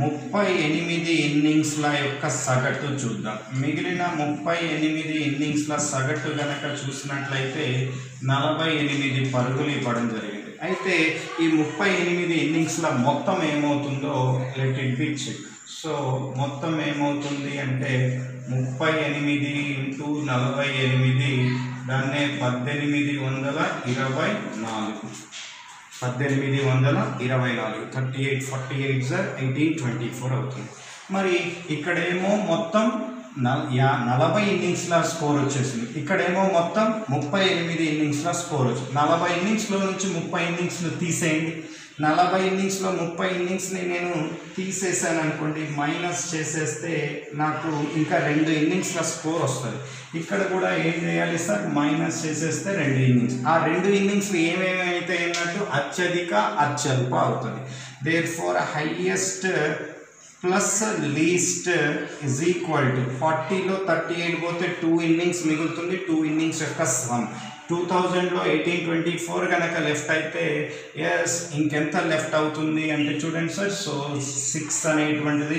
38 ఇన్నింగ్స్ల యొక్క సగటు చూద్దాం. మిగిలిన 38 ఇన్నింగ్స్ల సగటు కనుక చూసినట్లయితే 48 పరుగులు ఇవ్వడం జరిగింది. అయితే ఈ 38 ఇన్నింగ్స్ల మొత్తం ఏమవుతుందో let it be check. So మొత్తం ఏమవుతుంది అంటే 38 into 48 దాన్నే 1824 38 38 48 సార్ 1824 అవుతుంది. మరి ఇక్కడేమో మొత్తం 40 ఇన్నింగ్స్ల స్కోర్ వచ్చేసింది. ఇక్కడేమో మొత్తం 38 ఇన్నింగ్స్ల స్కోర్ వచ్చింది. 40 ఇన్నింగ్స్లో నుంచి 30 ఇన్నింగ్స్లు తీసేయండి. 40 ఇన్నింగ్స్లో 30 ఇన్నింగ్స్ని నేను తీసేసాను అనుకోండి, మైనస్ చేసేస్తే నాకు ఇంకా 2 ఇన్నింగ్స్ల స్కోర్ వస్తుంది. ఇక్కడ కూడా ఏం చేయాలి సార్? మైనస్ చేసేస్తే 2 ఇన్నింగ్స్. ఆ 2 ఇన్నింగ్స్లు ఏమేమైతే అన్నట్టు అత్యధిక అత్యల్ప అవుతుంది. Therefore highest plus least is equal to 40లో 38 పోతే 2 ఇన్నింగ్స్ మిగులుతుంది. 2 ఇన్నింగ్స్ యొక్క సమ్ 2000లో 1824 కనుక లెఫ్ట్ అయితే ఎస్ ఇంకెంత లెఫ్ట్ అవుతుంది అంటే చూడండి సార్. సో 6 అనేటువంటిది,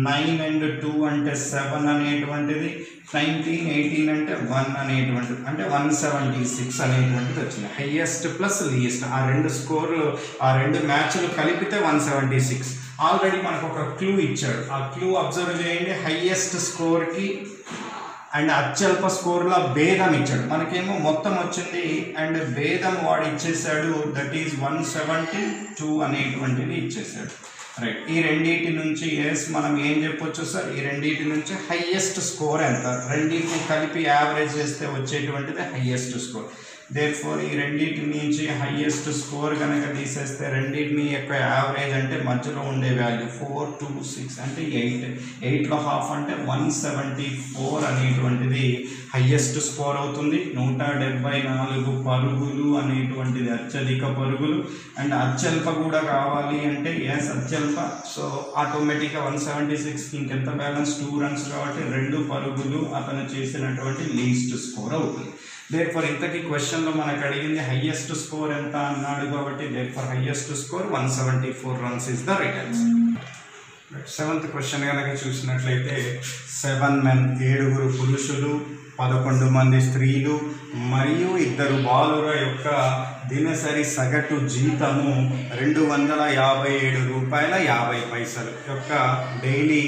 9 and 2 అంటే 7 అనేటువంటిది, 19 18 అంటే 1 అనేటువంటిది, అంటే 176 అనేటువంటిది వచ్చింది. హైయెస్ట్ ప్లస్ లీస్ట్ ఆ 2 స్కోర్లు ఆ 2 మ్యాచ్లు కలిపితే 176. ఆల్రెడీ మనకు ఒక క్లూ ఇచ్చాడు. ఆ క్లూ అబ్జర్వ్ చేయండి. హైయెస్ట్ స్కోర్కి అండ్ అత్యల్ప స్కోర్ల భేదం ఇచ్చాడు. మనకేమో మొత్తం వచ్చింది అండ్ భేదం వాడు ఇచ్చేసాడు. దట్ ఈజ్ 172 అనేటువంటిది ఇచ్చేసాడు. రైట్. ఈ రెండింటి నుంచి ఎస్ మనం ఏం చెప్పొచ్చు సార్? ఈ రెండింటి నుంచి హైయెస్ట్ స్కోర్ ఎంత, రెండింటిని కలిపి యావరేజ్ చేస్తే వచ్చేటువంటిది హైయెస్ట్ స్కోర్. దేర్ఫోర్ ఈ రెండింటి నుంచి హైయెస్ట్ స్కోర్ కనుక తీసేస్తే రెండింటిని యొక్క యావరేజ్ అంటే మధ్యలో ఉండే వాల్యూ 4 2 6 అంటే 8. 8లో హాఫ్ అంటే 174 అనేటువంటిది హైయెస్ట్ స్కోర్ అవుతుంది. 174 పరుగులు అనేటువంటిది అత్యధిక పరుగులు. అండ్ అత్యల్ప కూడా కావాలి అంటే ఎస్ అత్యల్ప. సో ఆటోమేటిక్గా 176కి ఇంకెంత బ్యాలెన్స్ 2 రన్స్ కాబట్టి 2 పరుగులు అతను చేసినటువంటి లీస్ట్ స్కోర్ అవుతుంది. దేర్ఫోర్ ఇంతకీ క్వశ్చన్లో మనకు అడిగింది హైయెస్ట్ స్కోర్ ఎంత అన్నాడు కాబట్టి therefore highest score 174 runs is the right answer. 7th question కనుక చూసినట్లయితే 7 men 7 పురుషులు 11 మంది స్త్రీలు మరియు 2 బాలుర యొక్క దినసరి సగటు జీతము 257 రూపాయల 50 పైసలు యొక్క డైలీ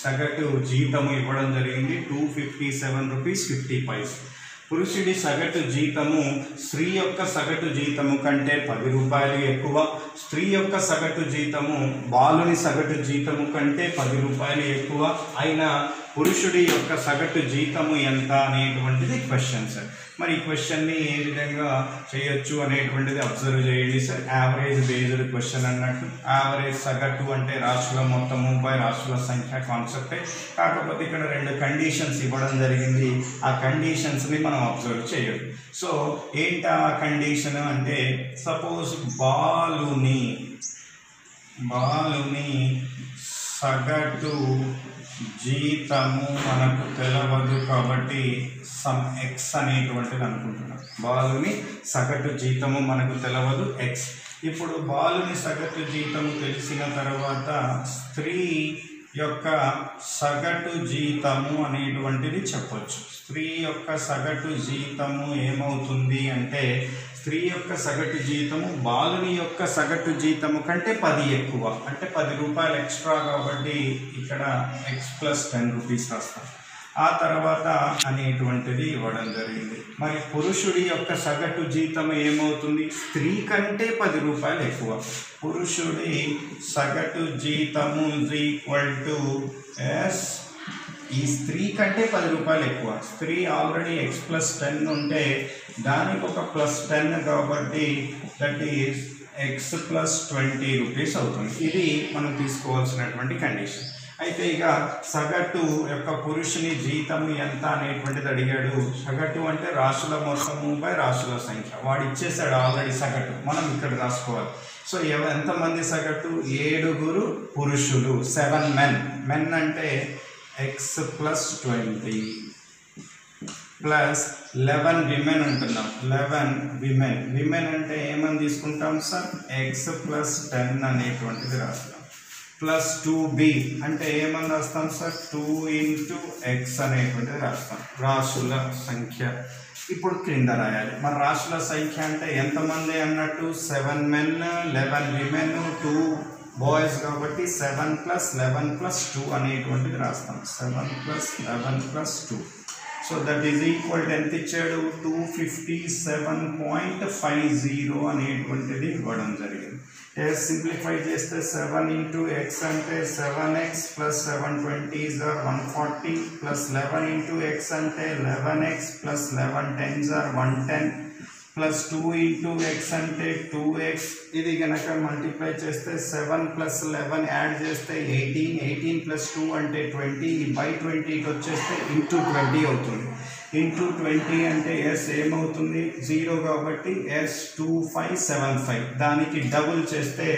సగటు జీతము ఇవ్వడం జరిగింది. 257 రూపీస్ 50 పైసలు. పురుషుడి సగటు జీతము స్త్రీ యొక్క సగటు జీతము కంటే 10 రూపాయలు ఎక్కువ. స్త్రీ యొక్క సగటు జీతము బాలుని సగటు జీతము కంటే 10 రూపాయలు ఎక్కువ అయినా పురుషుడి యొక్క సగటు జీతము ఎంత అనేటువంటిది క్వశ్చన్ సార్. మరి ఈ క్వశ్చన్ని ఏ విధంగా చేయొచ్చు అనేటువంటిది అబ్జర్వ్ చేయండి సార్. యావరేజ్ బేస్డ్ క్వశ్చన్ అన్నట్టు. యావరేజ్ సగటు అంటే రాశుల మొత్తము బై రాశుల సంఖ్య కాన్సెప్టే. కాకపోతే ఇక్కడ 2 కండిషన్స్ ఇవ్వడం జరిగింది. ఆ కండిషన్స్ని మనం అబ్జర్వ్ చేయాలి. సో ఏంటి ఆ కండిషన్ అంటే, సపోజ్ బాలుని సగటు జీతము మనకు తెలవదు కాబట్టి సమ్ ఎక్స్ అనేటువంటిది అనుకుంటున్నాం. బాలుని సగటు జీతము మనకు తెలవదు ఎక్స్. ఇప్పుడు బాలుని సగటు జీతము తెలిసిన తర్వాత స్త్రీ యొక్క సగటు జీతము అనేటువంటిది చెప్పొచ్చు. స్త్రీ యొక్క సగటు జీతము ఏమవుతుంది అంటే, స్త్రీ యొక్క సగటు జీతము బాలుని యొక్క సగటు జీతము కంటే 10 ఎక్కువ, అంటే 10 రూపాయలు ఎక్స్ట్రా కాబట్టి ఇక్కడ ఎక్స్ ప్లస్ 10 రూపీస్ రాస్తాం. ఆ తర్వాత అనేటువంటిది ఇవ్వడం జరిగింది. మరి పురుషుడి యొక్క సగటు జీతం ఏమవుతుంది, స్త్రీ కంటే 10 రూపాయలు ఎక్కువ. పురుషుడి సగటు జీతము ఈక్వల్ టు ఎస్, ఈ స్త్రీ కంటే 10 రూపాయలు ఎక్కువ. స్త్రీ ఆల్రెడీ ఎక్స్ ప్లస్ 10 ఉంటే దానికి ఒక ప్లస్ 10 కాబట్టి that is X plus 20 rupees అవుతుంది. ఇది మనం తీసుకోవాల్సినటువంటి కండిషన్. అయితే ఇక సగటు యొక్క పురుషుని జీతము ఎంత అనేటువంటిది అడిగాడు. సగటు అంటే రాశుల మొత్తము బై రాశుల సంఖ్య. వాడు ఇచ్చేసాడు ఆల్రెడీ సగటు, మనం ఇక్కడ రాసుకోవాలి. సో ఎంతమంది సగటు, 7 పురుషులు, 7 మెన్. మెన్ అంటే ఎక్స్ ప్లస్ 20 ప్లస్ 11 విమెన్ అంటున్నాం. 11 విమెన్. విమెన్ అంటే ఏమని తీసుకుంటాం సార్, ఎక్స్ ప్లస్ 10 అనేటువంటిది రాస్తాం. ప్లస్ 2b అంటే ఏమని రాస్తాం సార్, 2 ఇంటూ ఎక్స్ అనేటువంటిది రాస్తాం. రాశుల సంఖ్య ఇప్పుడు క్రింద రాయాలి. మన రాశుల సంఖ్య అంటే ఎంతమంది అన్నట్టు, 7 మెన్ 11 విమెన్ 2 బాయ్స్ కాబట్టి 7 ప్లస్ 11 ప్లస్ 2 అనేటువంటిది రాస్తాం. 7 plus 11 plus 2. So that is equal to ఎంత ఇచ్చాడు, 257.50 అనేటువంటిది ఇవ్వడం జరిగింది. సింప్లిఫై చేస్తే 7 ఇంటూ ఎక్స్ అంటే 7x plus 720 or 140 plus 11 into x అంటే 11x plus 11 10s or 110 plus 2 into x అంటే 2x. ఇది కనుక మల్టిప్లై చేస్తే 7 ప్లస్ 11 యాడ్ చేస్తే 18, 18 ప్లస్ 2 అంటే 20, బై 20 వచ్చేస్తే ఇంటూ 20 అవుతుంది. ఇంటూ 20 అంటే ఎస్ ఏమవుతుంది, 0 కాబట్టి ఎస్ 2575. దానికి డబుల్ చేస్తే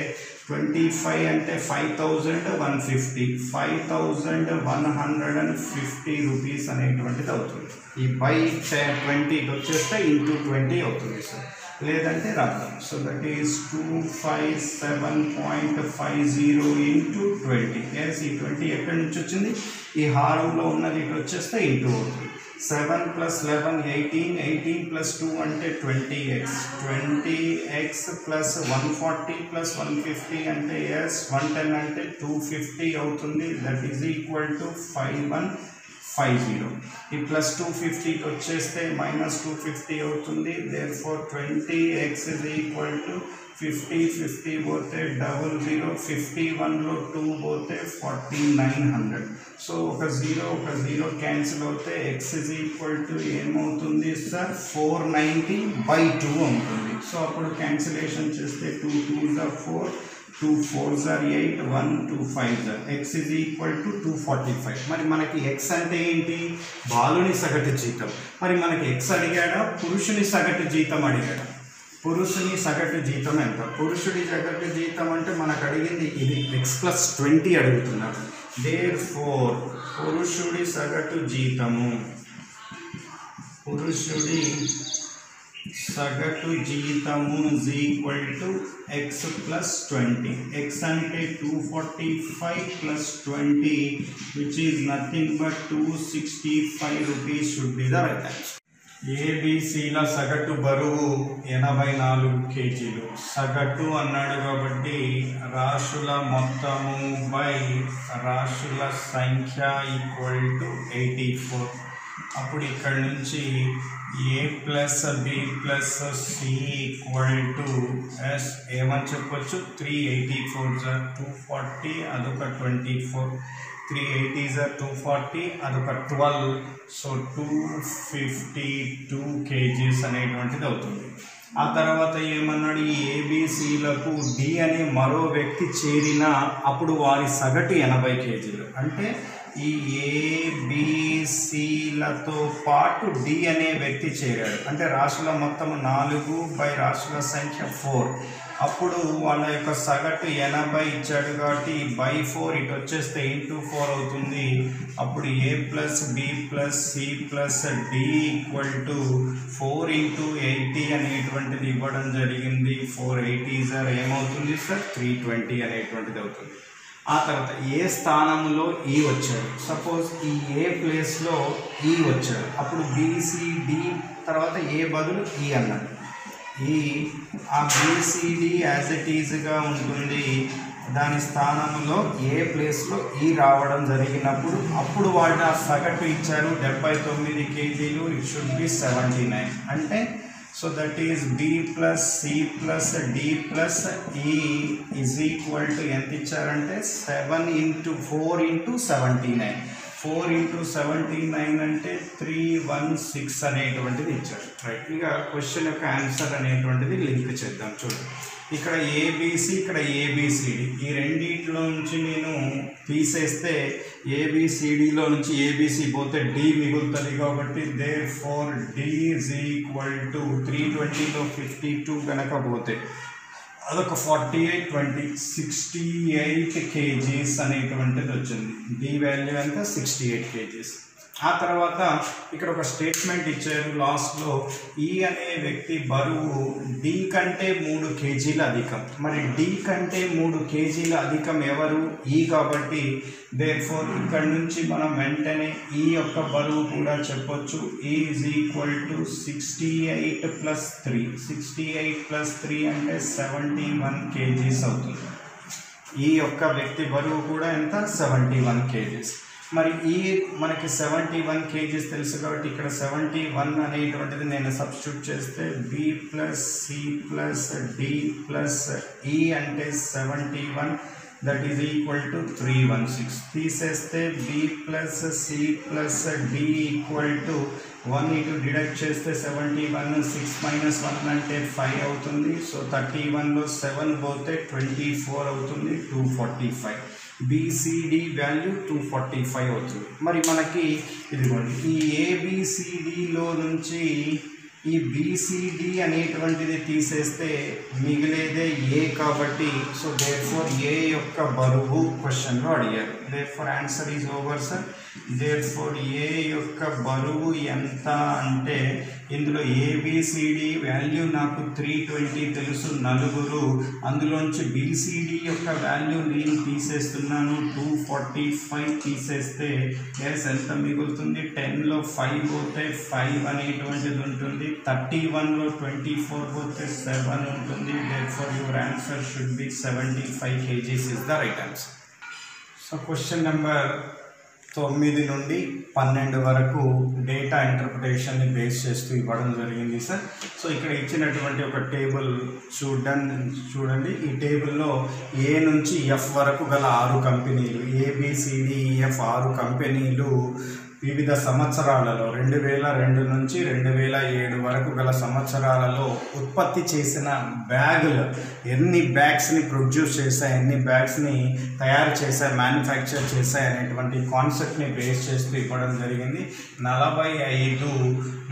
25 అంటే 5150, 5150 రూపీస్ అనేటువంటిది అవుతుంది. ఈ బై 20 వచ్చేస్తే ఇంటూ 20 అవుతుంది సార్, లేదంటే రాద్దాం. So that is 257.50 into 20. Yes ఈ 20 ఎక్కడి నుంచి వచ్చింది, ఈ హారంలో ఉన్నది ఇటు వచ్చేస్తే ఇంటూ అవుతుంది. 7 ప్లస్ 11 18, 18 ప్లస్ 2 అంటే 20x, 20x ప్లస్ 140 ప్లస్ 150 అంటే ఎస్ 110 అంటే 250 అవుతుంది. That is equal to 5150. ఈ ప్లస్ 250 వచ్చేస్తే మైనస్ 250 అవుతుంది. Therefore 20x is equal to 50, 50 పోతే 00, 51లో 2 పోతే 4900. సో ఒక 0 క్యాన్సిల్ అవుతే ఎక్స్ ఇజ్ ఈక్వల్ టు ఏమవుతుంది సార్, 490/2 ఉంటుంది. సో అప్పుడు క్యాన్సిలేషన్ చేస్తే 2 2s are 4, 2 4s are 8, 1 2 5s are. X is equal to 245. మరి మనకి ఎక్స్ అంటే ఏంటి, బాలుని సగటు జీతం. మరి మనకి ఎక్స్ అడిగాడా, పురుషుని సగటు జీతం అడిగాడా? పురుషుని సగటు జీతం ఎంత? పురుషుడి సగటు జీతం అంటే మనకు అడిగింది ఇది ఎక్స్ ప్లస్ 20 అడుగుతున్నారు. దేర్ఫోర్ పురుషుడి సగటు జీతము, పురుషుడి సగటు జీతము is equal to x plus 20. X అంటే 245 plus 20 which is nothing but 265 rupees should be the right answer. ఏబిసిల సగటు బరువు 84 kgs. సగటు అన్నాడు కాబట్టి రాశుల మొత్తము బై రాశుల సంఖ్య ఈక్వల్ టు 84. అప్పుడు ఇక్కడ నుంచి a plus b plus c equal to S ఏమని చెప్పొచ్చు 384 240 అదొక 24 380 240 అదొక 12 సో 252 kgs అనేటువంటిది అవుతుంది. ఆ తర్వాత ఏమన్నాడు ఈ ఏబిసిలకు డి అనే మరో వ్యక్తి చేరిన అప్పుడు వారి సగటు 80 kgలు. అంటే ఈ ఏబిసిలతో పాటు డి అనే వ్యక్తి చేరాడు. అంటే రాశుల మొత్తం 4 బై రాశుల సంఖ్య 4. అప్పుడు వాళ్ళ యొక్క సగటు 80 ఇచ్చాడు కాబట్టి బై 4 ఇటు వచ్చేస్తే ఇంటూ 4 అవుతుంది. అప్పుడు A plus B plus C plus D equal to 4 into 80 అనేటువంటిది ఇవ్వడం జరిగింది. 480 సార్ ఏమవుతుంది సార్ 320 అనేటువంటిది అవుతుంది. ఆ తర్వాత ఏ స్థానంలో ఈ వచ్చాడు, సపోజ్ ఈ ఏ ప్లేస్లో ఈ వచ్చాడు, అప్పుడు బిసిడి తర్వాత ఏ బదులు ఈ అన్నాడు. ఆ బిసిడి యాజ్ ఇట్ ఈజ్గా ఉంటుంది. దాని స్థానంలో ఏ ప్లేస్లో ఈ రావడం జరిగినప్పుడు అప్పుడు వాళ్ళు ఆ సగటు ఇచ్చారు 79 kgలు. It should be 79. అంటే so that is b plus C plus d plus e is equal to ఎంత ఇచ్చారంటే 7 ఇంటూ 4 ఇంటూ 79. 4 ఇంటూ 79 అంటే 316 అనేటువంటిది ఇచ్చారు. రైట్, ఇక క్వశ్చన్ యొక్క ఆన్సర్ అనేటువంటిది లింక్ చేద్దాం. చూడండి, ఇక్కడ ఏబిసి ఇక్కడ ఏబిసిడి ఈ రెండిట్లో నుంచి నేను తీసేస్తే ఏబిసిడిలో నుంచి ఏబిసి పోతే డి మిగులుతుంది. కాబట్టి therefore D is equal to 320లో 52 కనుక పోతే అదొక 48 20 68 kgs అనేటువంటిది వచ్చింది. డి వాల్యూ ఎంత 68 kgs. ఆ తర్వాత ఇక్కడ ఒక స్టేట్మెంట్ ఇచ్చారు లాస్ట్లో, ఈ అనే వ్యక్తి బరువు డి కంటే 3 kgలు అధికం. మరి డి కంటే 3 kgలు అధికం ఎవరు? ఈ. కాబట్టి దేర్ఫోర్ ఇక్కడ నుంచి మనం వెంటనే ఈ యొక్క బరువు కూడా చెప్పొచ్చు. ఈ is equal to 68 plus 3. 68 plus 3 అంటే 71 kgs అవుతుంది. ఈ యొక్క వ్యక్తి బరువు కూడా ఎంత 71 kgs. మరి ఈ మనకి 71 kgs తెలుసు కాబట్టి ఇక్కడ 71 అనేటువంటిది నేను సబ్స్టిట్యూట్ చేస్తే b plus C plus d plus e అంటే 71 దట్ ఈజ్ ఈక్వల్ టు 316. తీసేస్తే b plus C plus D equal to 1 ఇటు డిడక్ట్ చేస్తే 71 6 మైనస్ 1 అంటే 5 అవుతుంది. సో 31లో 7 పోతే 24 అవుతుంది. 245. బిసిడి వాల్యూ 245 అవుతుంది. మరి మనకి ఇదిగోండి ఈ ఏబిసిడిలో నుంచి ఈ బిసిడి అనేటువంటిది తీసేస్తే మిగిలేదే ఏ. కాబట్టి సో దేర్ఫోర్ ఏ యొక్క బరువు క్వశ్చన్లో అడిగారు. Therefore answer is over sir. Therefore A యొక్క బరువు ఎంత అంటే ఇందులో ఏబిసిడి వాల్యూ నాకు 320 తెలుసు, 4. అందులోంచి బిసిడి యొక్క వాల్యూ నేను తీసేస్తున్నాను 245. తీసేస్తే ఎస్ ఎంత మిగులుతుంది? 10లో 5 పోతే 5 అనేటువంటిది ఉంటుంది. 31లో 24 పోతే 7 ఉంటుంది. Therefore your answer should be 75 kgs is the right answer. So question number 9 నుండి 12 వరకు డేటా ఇంటర్ప్రిటేషన్ని బేస్ చేస్తూ ఇవ్వడం జరిగింది సార్. సో ఇక్కడ ఇచ్చినటువంటి ఒక టేబుల్ చూడండి. ఈ టేబుల్లో ఏ నుంచి ఎఫ్ వరకు గల 6 కంపెనీలు, ఏబిసిడిఈఎఫ్ 6 కంపెనీలు వివిధ సంవత్సరాలలో 2002 నుంచి 2007 వరకు గల సంవత్సరాలలో ఉత్పత్తి చేసిన బ్యాగులు ఎన్ని బ్యాగ్స్ని ప్రొడ్యూస్ చేశాయి, ఎన్ని బ్యాగ్స్ని తయారు చేశాయి, మ్యానుఫ్యాక్చర్ చేశాయి అనేటువంటి కాన్సెప్ట్ని బేస్ చేస్తూ ఇవ్వడం జరిగింది. 45,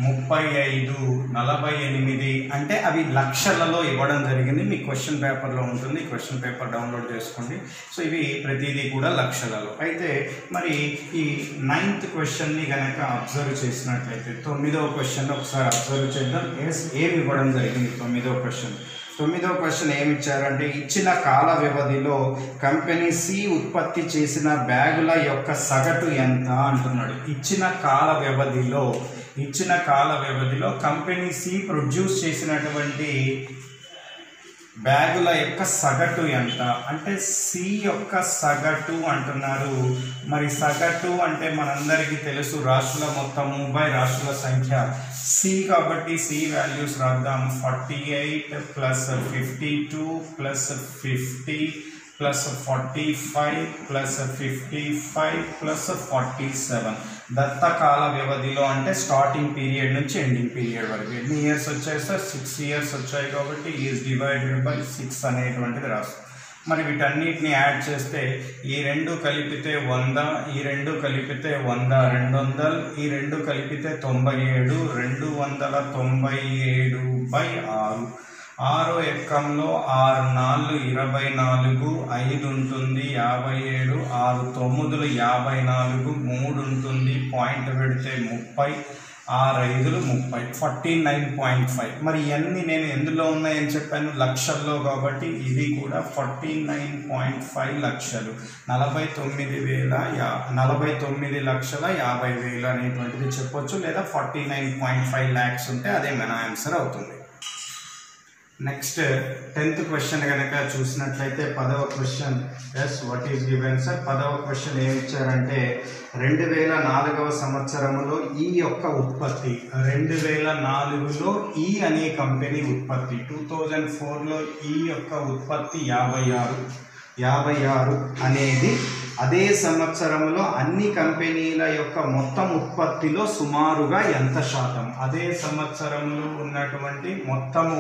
35, 48 అంటే అవి లక్షలలో ఇవ్వడం జరిగింది. మీ క్వశ్చన్ పేపర్లో ఉంటుంది, క్వశ్చన్ పేపర్ డౌన్లోడ్ చేసుకోండి. సో ఇవి ప్రతిదీ కూడా లక్షలలో. అయితే మరి ఈ 9th క్వశ్చన్ని కనుక అబ్జర్వ్ చేసినట్లయితే 9వ క్వశ్చన్ ఒకసారి అబ్జర్వ్ చేద్దాం. ఏమి ఇవ్వడం జరిగింది 9వ క్వశ్చన్. 9వ క్వశ్చన్ ఏమి ఇచ్చారంటే ఇచ్చిన కాల వ్యవధిలో కంపెనీ సి ఉత్పత్తి చేసిన బ్యాగుల యొక్క సగటు ఎంత అంటున్నాడు. ఇచ్చిన కాల వ్యవధిలో కంపెనీ సి ప్రొడ్యూస్ చేసినటువంటి బ్యాగుల యొక్క సగటు ఎంత అంటే సి యొక్క సగటు అంటున్నారు. మరి సగటు అంటే మనందరికీ తెలుసు రాశుల మొత్తము బై రాశుల సంఖ్య సి కాబట్టి సి వాల్యూస్ రాద్దాం. 48 plus 52 plus 50 plus 45 plus 55 plus 47 దత్తకాల వ్యవధిలో అంటే స్టార్టింగ్ పీరియడ్ నుంచి ఎండింగ్ పీరియడ్ వరకు ఎన్ని ఇయర్స్ వచ్చాయి సార్ 6 ఇయర్స్ వచ్చాయి కాబట్టి ఈజ్ డివైడెడ్ బై 6 అనేటువంటిది రాస్తాం. మరి వీటన్నిటిని యాడ్ చేస్తే ఈ రెండు కలిపితే 100, ఈ రెండు కలిపితే 100 200, ఈ రెండు కలిపితే 97 297/6 6 ఎక్కంలో 6 4 24 5 ఉంటుంది 57 6 9 54 3 ఉంటుంది పాయింట్ పెడితే 30 6 5 30 49.5. మరి ఇవన్నీ నేను ఎందులో ఉన్నాయని చెప్పాను లక్షల్లో కాబట్టి ఇది కూడా 49.5 లక్షలు 49,50,000 అనేటువంటిది చెప్పొచ్చు లేదా 49.5 lakhs ఉంటే అదే మన ఆన్సర్ అవుతుంది. నెక్స్ట్ 10th క్వశ్చన్ కనుక చూసినట్లయితే 10వ question yes what is given sir. 10వ క్వశ్చన్ ఏమి ఇచ్చారంటే 2004వ సంవత్సరంలో ఈ యొక్క ఉత్పత్తి 2004లో ఈ అనే కంపెనీ ఉత్పత్తి 2004లో ఈ యొక్క ఉత్పత్తి 56 అనేది అదే సంవత్సరంలో అన్ని కంపెనీల యొక్క మొత్తం ఉత్పత్తిలో సుమారుగా ఎంత శాతం అదే సంవత్సరంలో ఉన్నటువంటి మొత్తము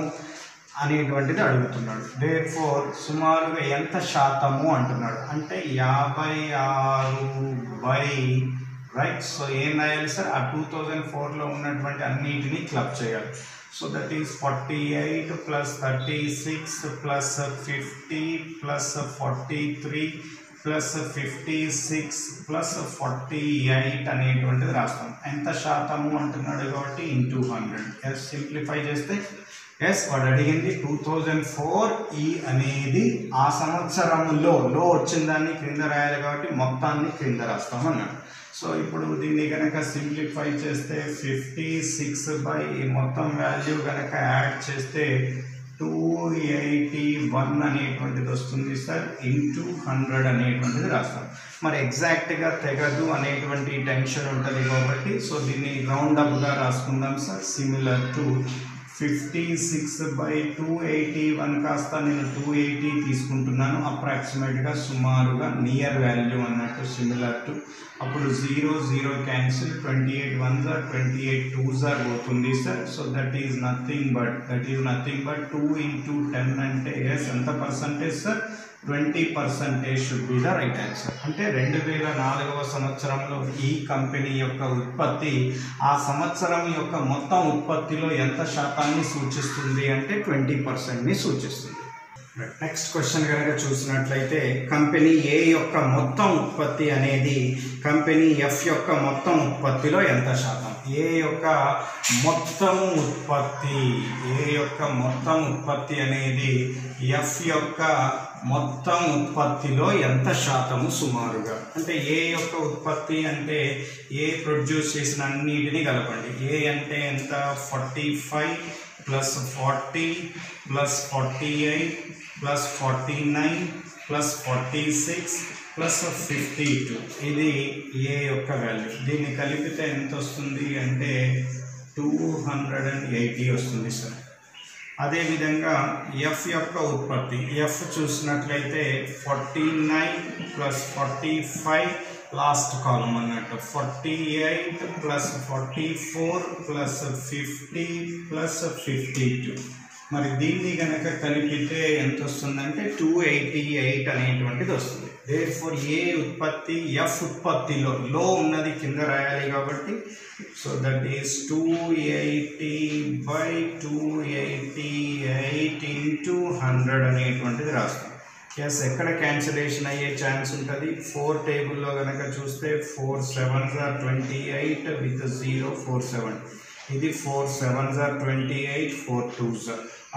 అనేటువంటిది అడుగుతున్నాడు. దేర్ఫోర్ సుమారుగా ఎంత శాతము అంటున్నాడు అంటే 56 రైట్. సో ఏం రాయాలి సార్ ఆ 2004లో ఉన్నటువంటి అన్నిటినీ క్లబ్ చేయాలి. So that is 48 plus 36 plus 50 plus 43 plus 56 plus 48 అనేటువంటిది రాస్తాం. ఎంత శాతము అంటున్నాడు కాబట్టి ఇంటూ 100. ఎస్ సింప్లిఫై చేస్తే ఎస్ వాడు అడిగింది 2004 ఈ అనేది ఆ సంవత్సరంలో వచ్చిన దాన్ని క్రింద రాయాలి కాబట్టి మొత్తాన్ని క్రింద రాస్తాం అన్నాడు. సో ఇప్పుడు దీన్ని కనుక సింప్లిఫై చేస్తే 56 మొత్తం వాల్యూ కనుక యాడ్ చేస్తే 281 అనేటువంటిది వస్తుంది సార్ ఇంటూ 100 అనేటువంటిది రాస్తాం. మరి ఎగ్జాక్ట్గా తెగదు అనేటువంటి టెన్షన్ ఉంటుంది కాబట్టి సో దీన్ని రౌండ్ అప్గా రాసుకుందాం సార్. సిమిలర్ టు 56/281 కాస్త నేను 280 తీసుకుంటున్నాను అప్రాక్సిమేట్గా సుమారుగా నియర్ వాల్యూ అన్నట్టు. సిమిలర్ టు అప్పుడు 0 cancel 28 1s are 28 2s are పోతుంది sir. So that is nothing but 2 into 10 అంటే ఎస్ ఎంత percentage sir 20% should be the right answer. అంటే 2004వ సంవత్సరంలో ఈ కంపెనీ యొక్క ఉత్పత్తి ఆ సంవత్సరం యొక్క మొత్తం ఉత్పత్తిలో ఎంత శాతాన్ని సూచిస్తుంది అంటే 20%ని సూచిస్తుంది. నెక్స్ట్ క్వశ్చన్ కనుక చూసినట్లయితే కంపెనీ ఏ యొక్క మొత్తం ఉత్పత్తి అనేది కంపెనీ ఎఫ్ యొక్క మొత్తం ఉత్పత్తిలో ఎంత శాతం. ఏ యొక్క మొత్తం ఉత్పత్తి అనేది ఎఫ్ యొక్క మొత్తం ఉత్పత్తిలో ఎంత శాతము సుమారుగా. అంటే ఏ యొక్క ఉత్పత్తి అంటే ఏ ప్రొడ్యూస్ చేసిన అన్నిటినీ కలపండి. ఏ అంటే ఎంత 45 plus 40 plus 48 plus 49 plus 46 plus 52 ఇది ఏ యొక్క వాల్యూ. దీన్ని కలిపితే ఎంత వస్తుంది అంటే 280 వస్తుంది సార్. అదేవిధంగా ఎఫ్ యొక్క ఉత్పత్తి ఎఫ్ చూసినట్లయితే 49 ప్లస్ 45 లాస్ట్ కాలం అన్నట్టు 48 ప్లస్ 44 ప్లస్ 50 ప్లస్ 52. మరి దీన్ని కనుక కలిపితే ఎంత వస్తుందంటే 288 అనేటువంటిది వస్తుంది. దేర్ఫోర్ ఏ ఉత్పత్తి ఎఫ్ ఉత్పత్తిలో ఉన్నది కింద రాయాలి కాబట్టి సో దట్ ఈస్ 280/288 ఇంటూ 100 అనేటువంటిది రాస్తాం. ఎస్ ఎక్కడ క్యాన్సిలేషన్ అయ్యే ఛాన్స్ ఉంటుంది 4 టేబుల్లో కనుక చూస్తే 4 7s are 28 విత్ 0 4 7 ఇది 4 7s are 28 4 2s.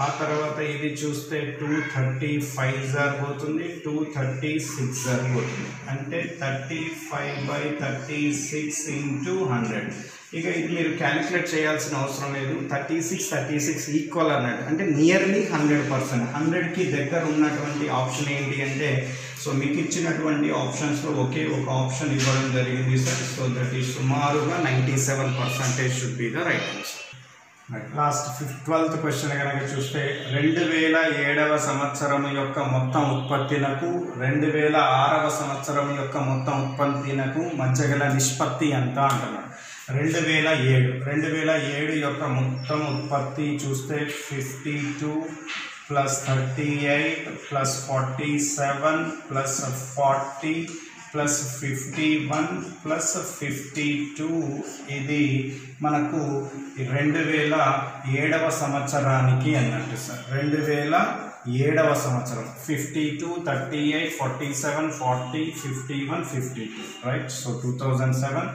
ఆ తర్వాత ఇది చూస్తే 235s are పోతుంది 236s are పోతుంది అంటే 35/36 ఇంటూ 100. ఇక ఇది మీరు క్యాలిక్యులేట్ చేయాల్సిన అవసరం లేదు. 36 ఈక్వల్ అన్నట్టు, అంటే నియర్లీ 100%. 100కి దగ్గర ఉన్నటువంటి ఆప్షన్ ఏంటి అంటే, సో మీకు ఇచ్చినటువంటి ఆప్షన్స్లో ఒకే ఒక ఆప్షన్ ఇవ్వడం జరిగింది సార్. సో దట్ ఈస్ సుమారుగా 97% should be the right answer. Last 12th question కనుక చూస్తే 2007వ సంవత్సరం యొక్క మొత్తం ఉత్పత్తినకు 2006వ సంవత్సరం యొక్క మొత్తం ఉత్పత్తినకు మధ్య గల నిష్పత్తి ఎంత అంటున్నాడు. 2007 యొక్క మొత్తం ఉత్పత్తి చూస్తే 52 + 38 + 47 + 40 + 51 + 52 ఇది మనకు 2007వ సంవత్సరానికి అన్నట్టు సార్. 2007వ సంవత్సరం 52, 38, 47, 40, 51, 52 రైట్. సో 2007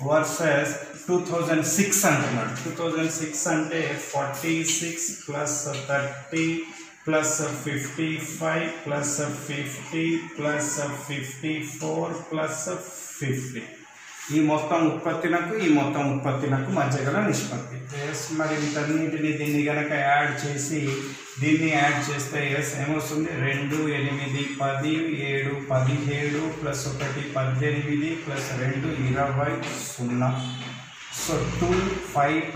వర్సెస్ 2006 అంటున్నాడు. 2006 అంటే 46 + 30 + 55 + 50 + 54 + 50 ఈ మొత్తం ఉత్పత్తినకు ఈ మొత్తం ఉత్పత్తినకు మధ్య గల నిష్పత్తి. ఎస్ మరి వీటన్నిటిని దీన్ని కనుక యాడ్ చేసి దీన్ని యాడ్ చేస్తే ఎస్ ఏమొస్తుంది, 2, 8, 10, 7, 17 + 1 18 + 2 20 0. సో 2, 5 +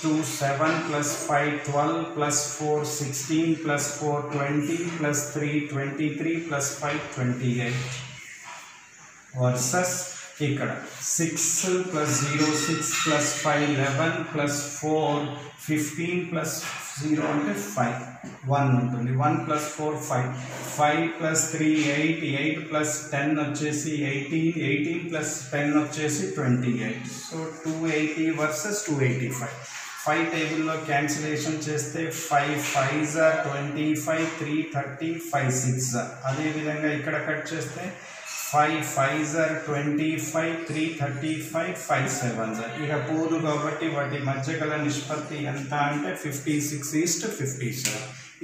2 7 + 5 12 + 4 16 + 4 20 + 3 23 + 5 28 వర్సెస్ ఇక్కడ 6 + 0 6 + 5 11 + 4 15 + 0 అంటే 5 1 ఉంటుంది. 1 + 4 5 5 + 3 8 8 + 10 వచ్చేసి 18 18 + 10 వచ్చేసి 28. So 280 versus 285. 5 టేబుల్లో క్యాన్సిలేషన్ చేస్తే 5 5s 25 3 30 5 6. అదేవిధంగా ఇక్కడ కట్ చేస్తే 5 5s 25 3 35 5 7s. ఇక పోదు కాబట్టి వాటి మధ్య గల నిష్పత్తి ఎంత అంటే 56:57.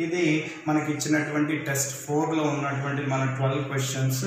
ఇది మనకి ఇచ్చినటువంటి టెస్ట్ 4లో ఉన్నటువంటి మన 12 క్వశ్చన్స్.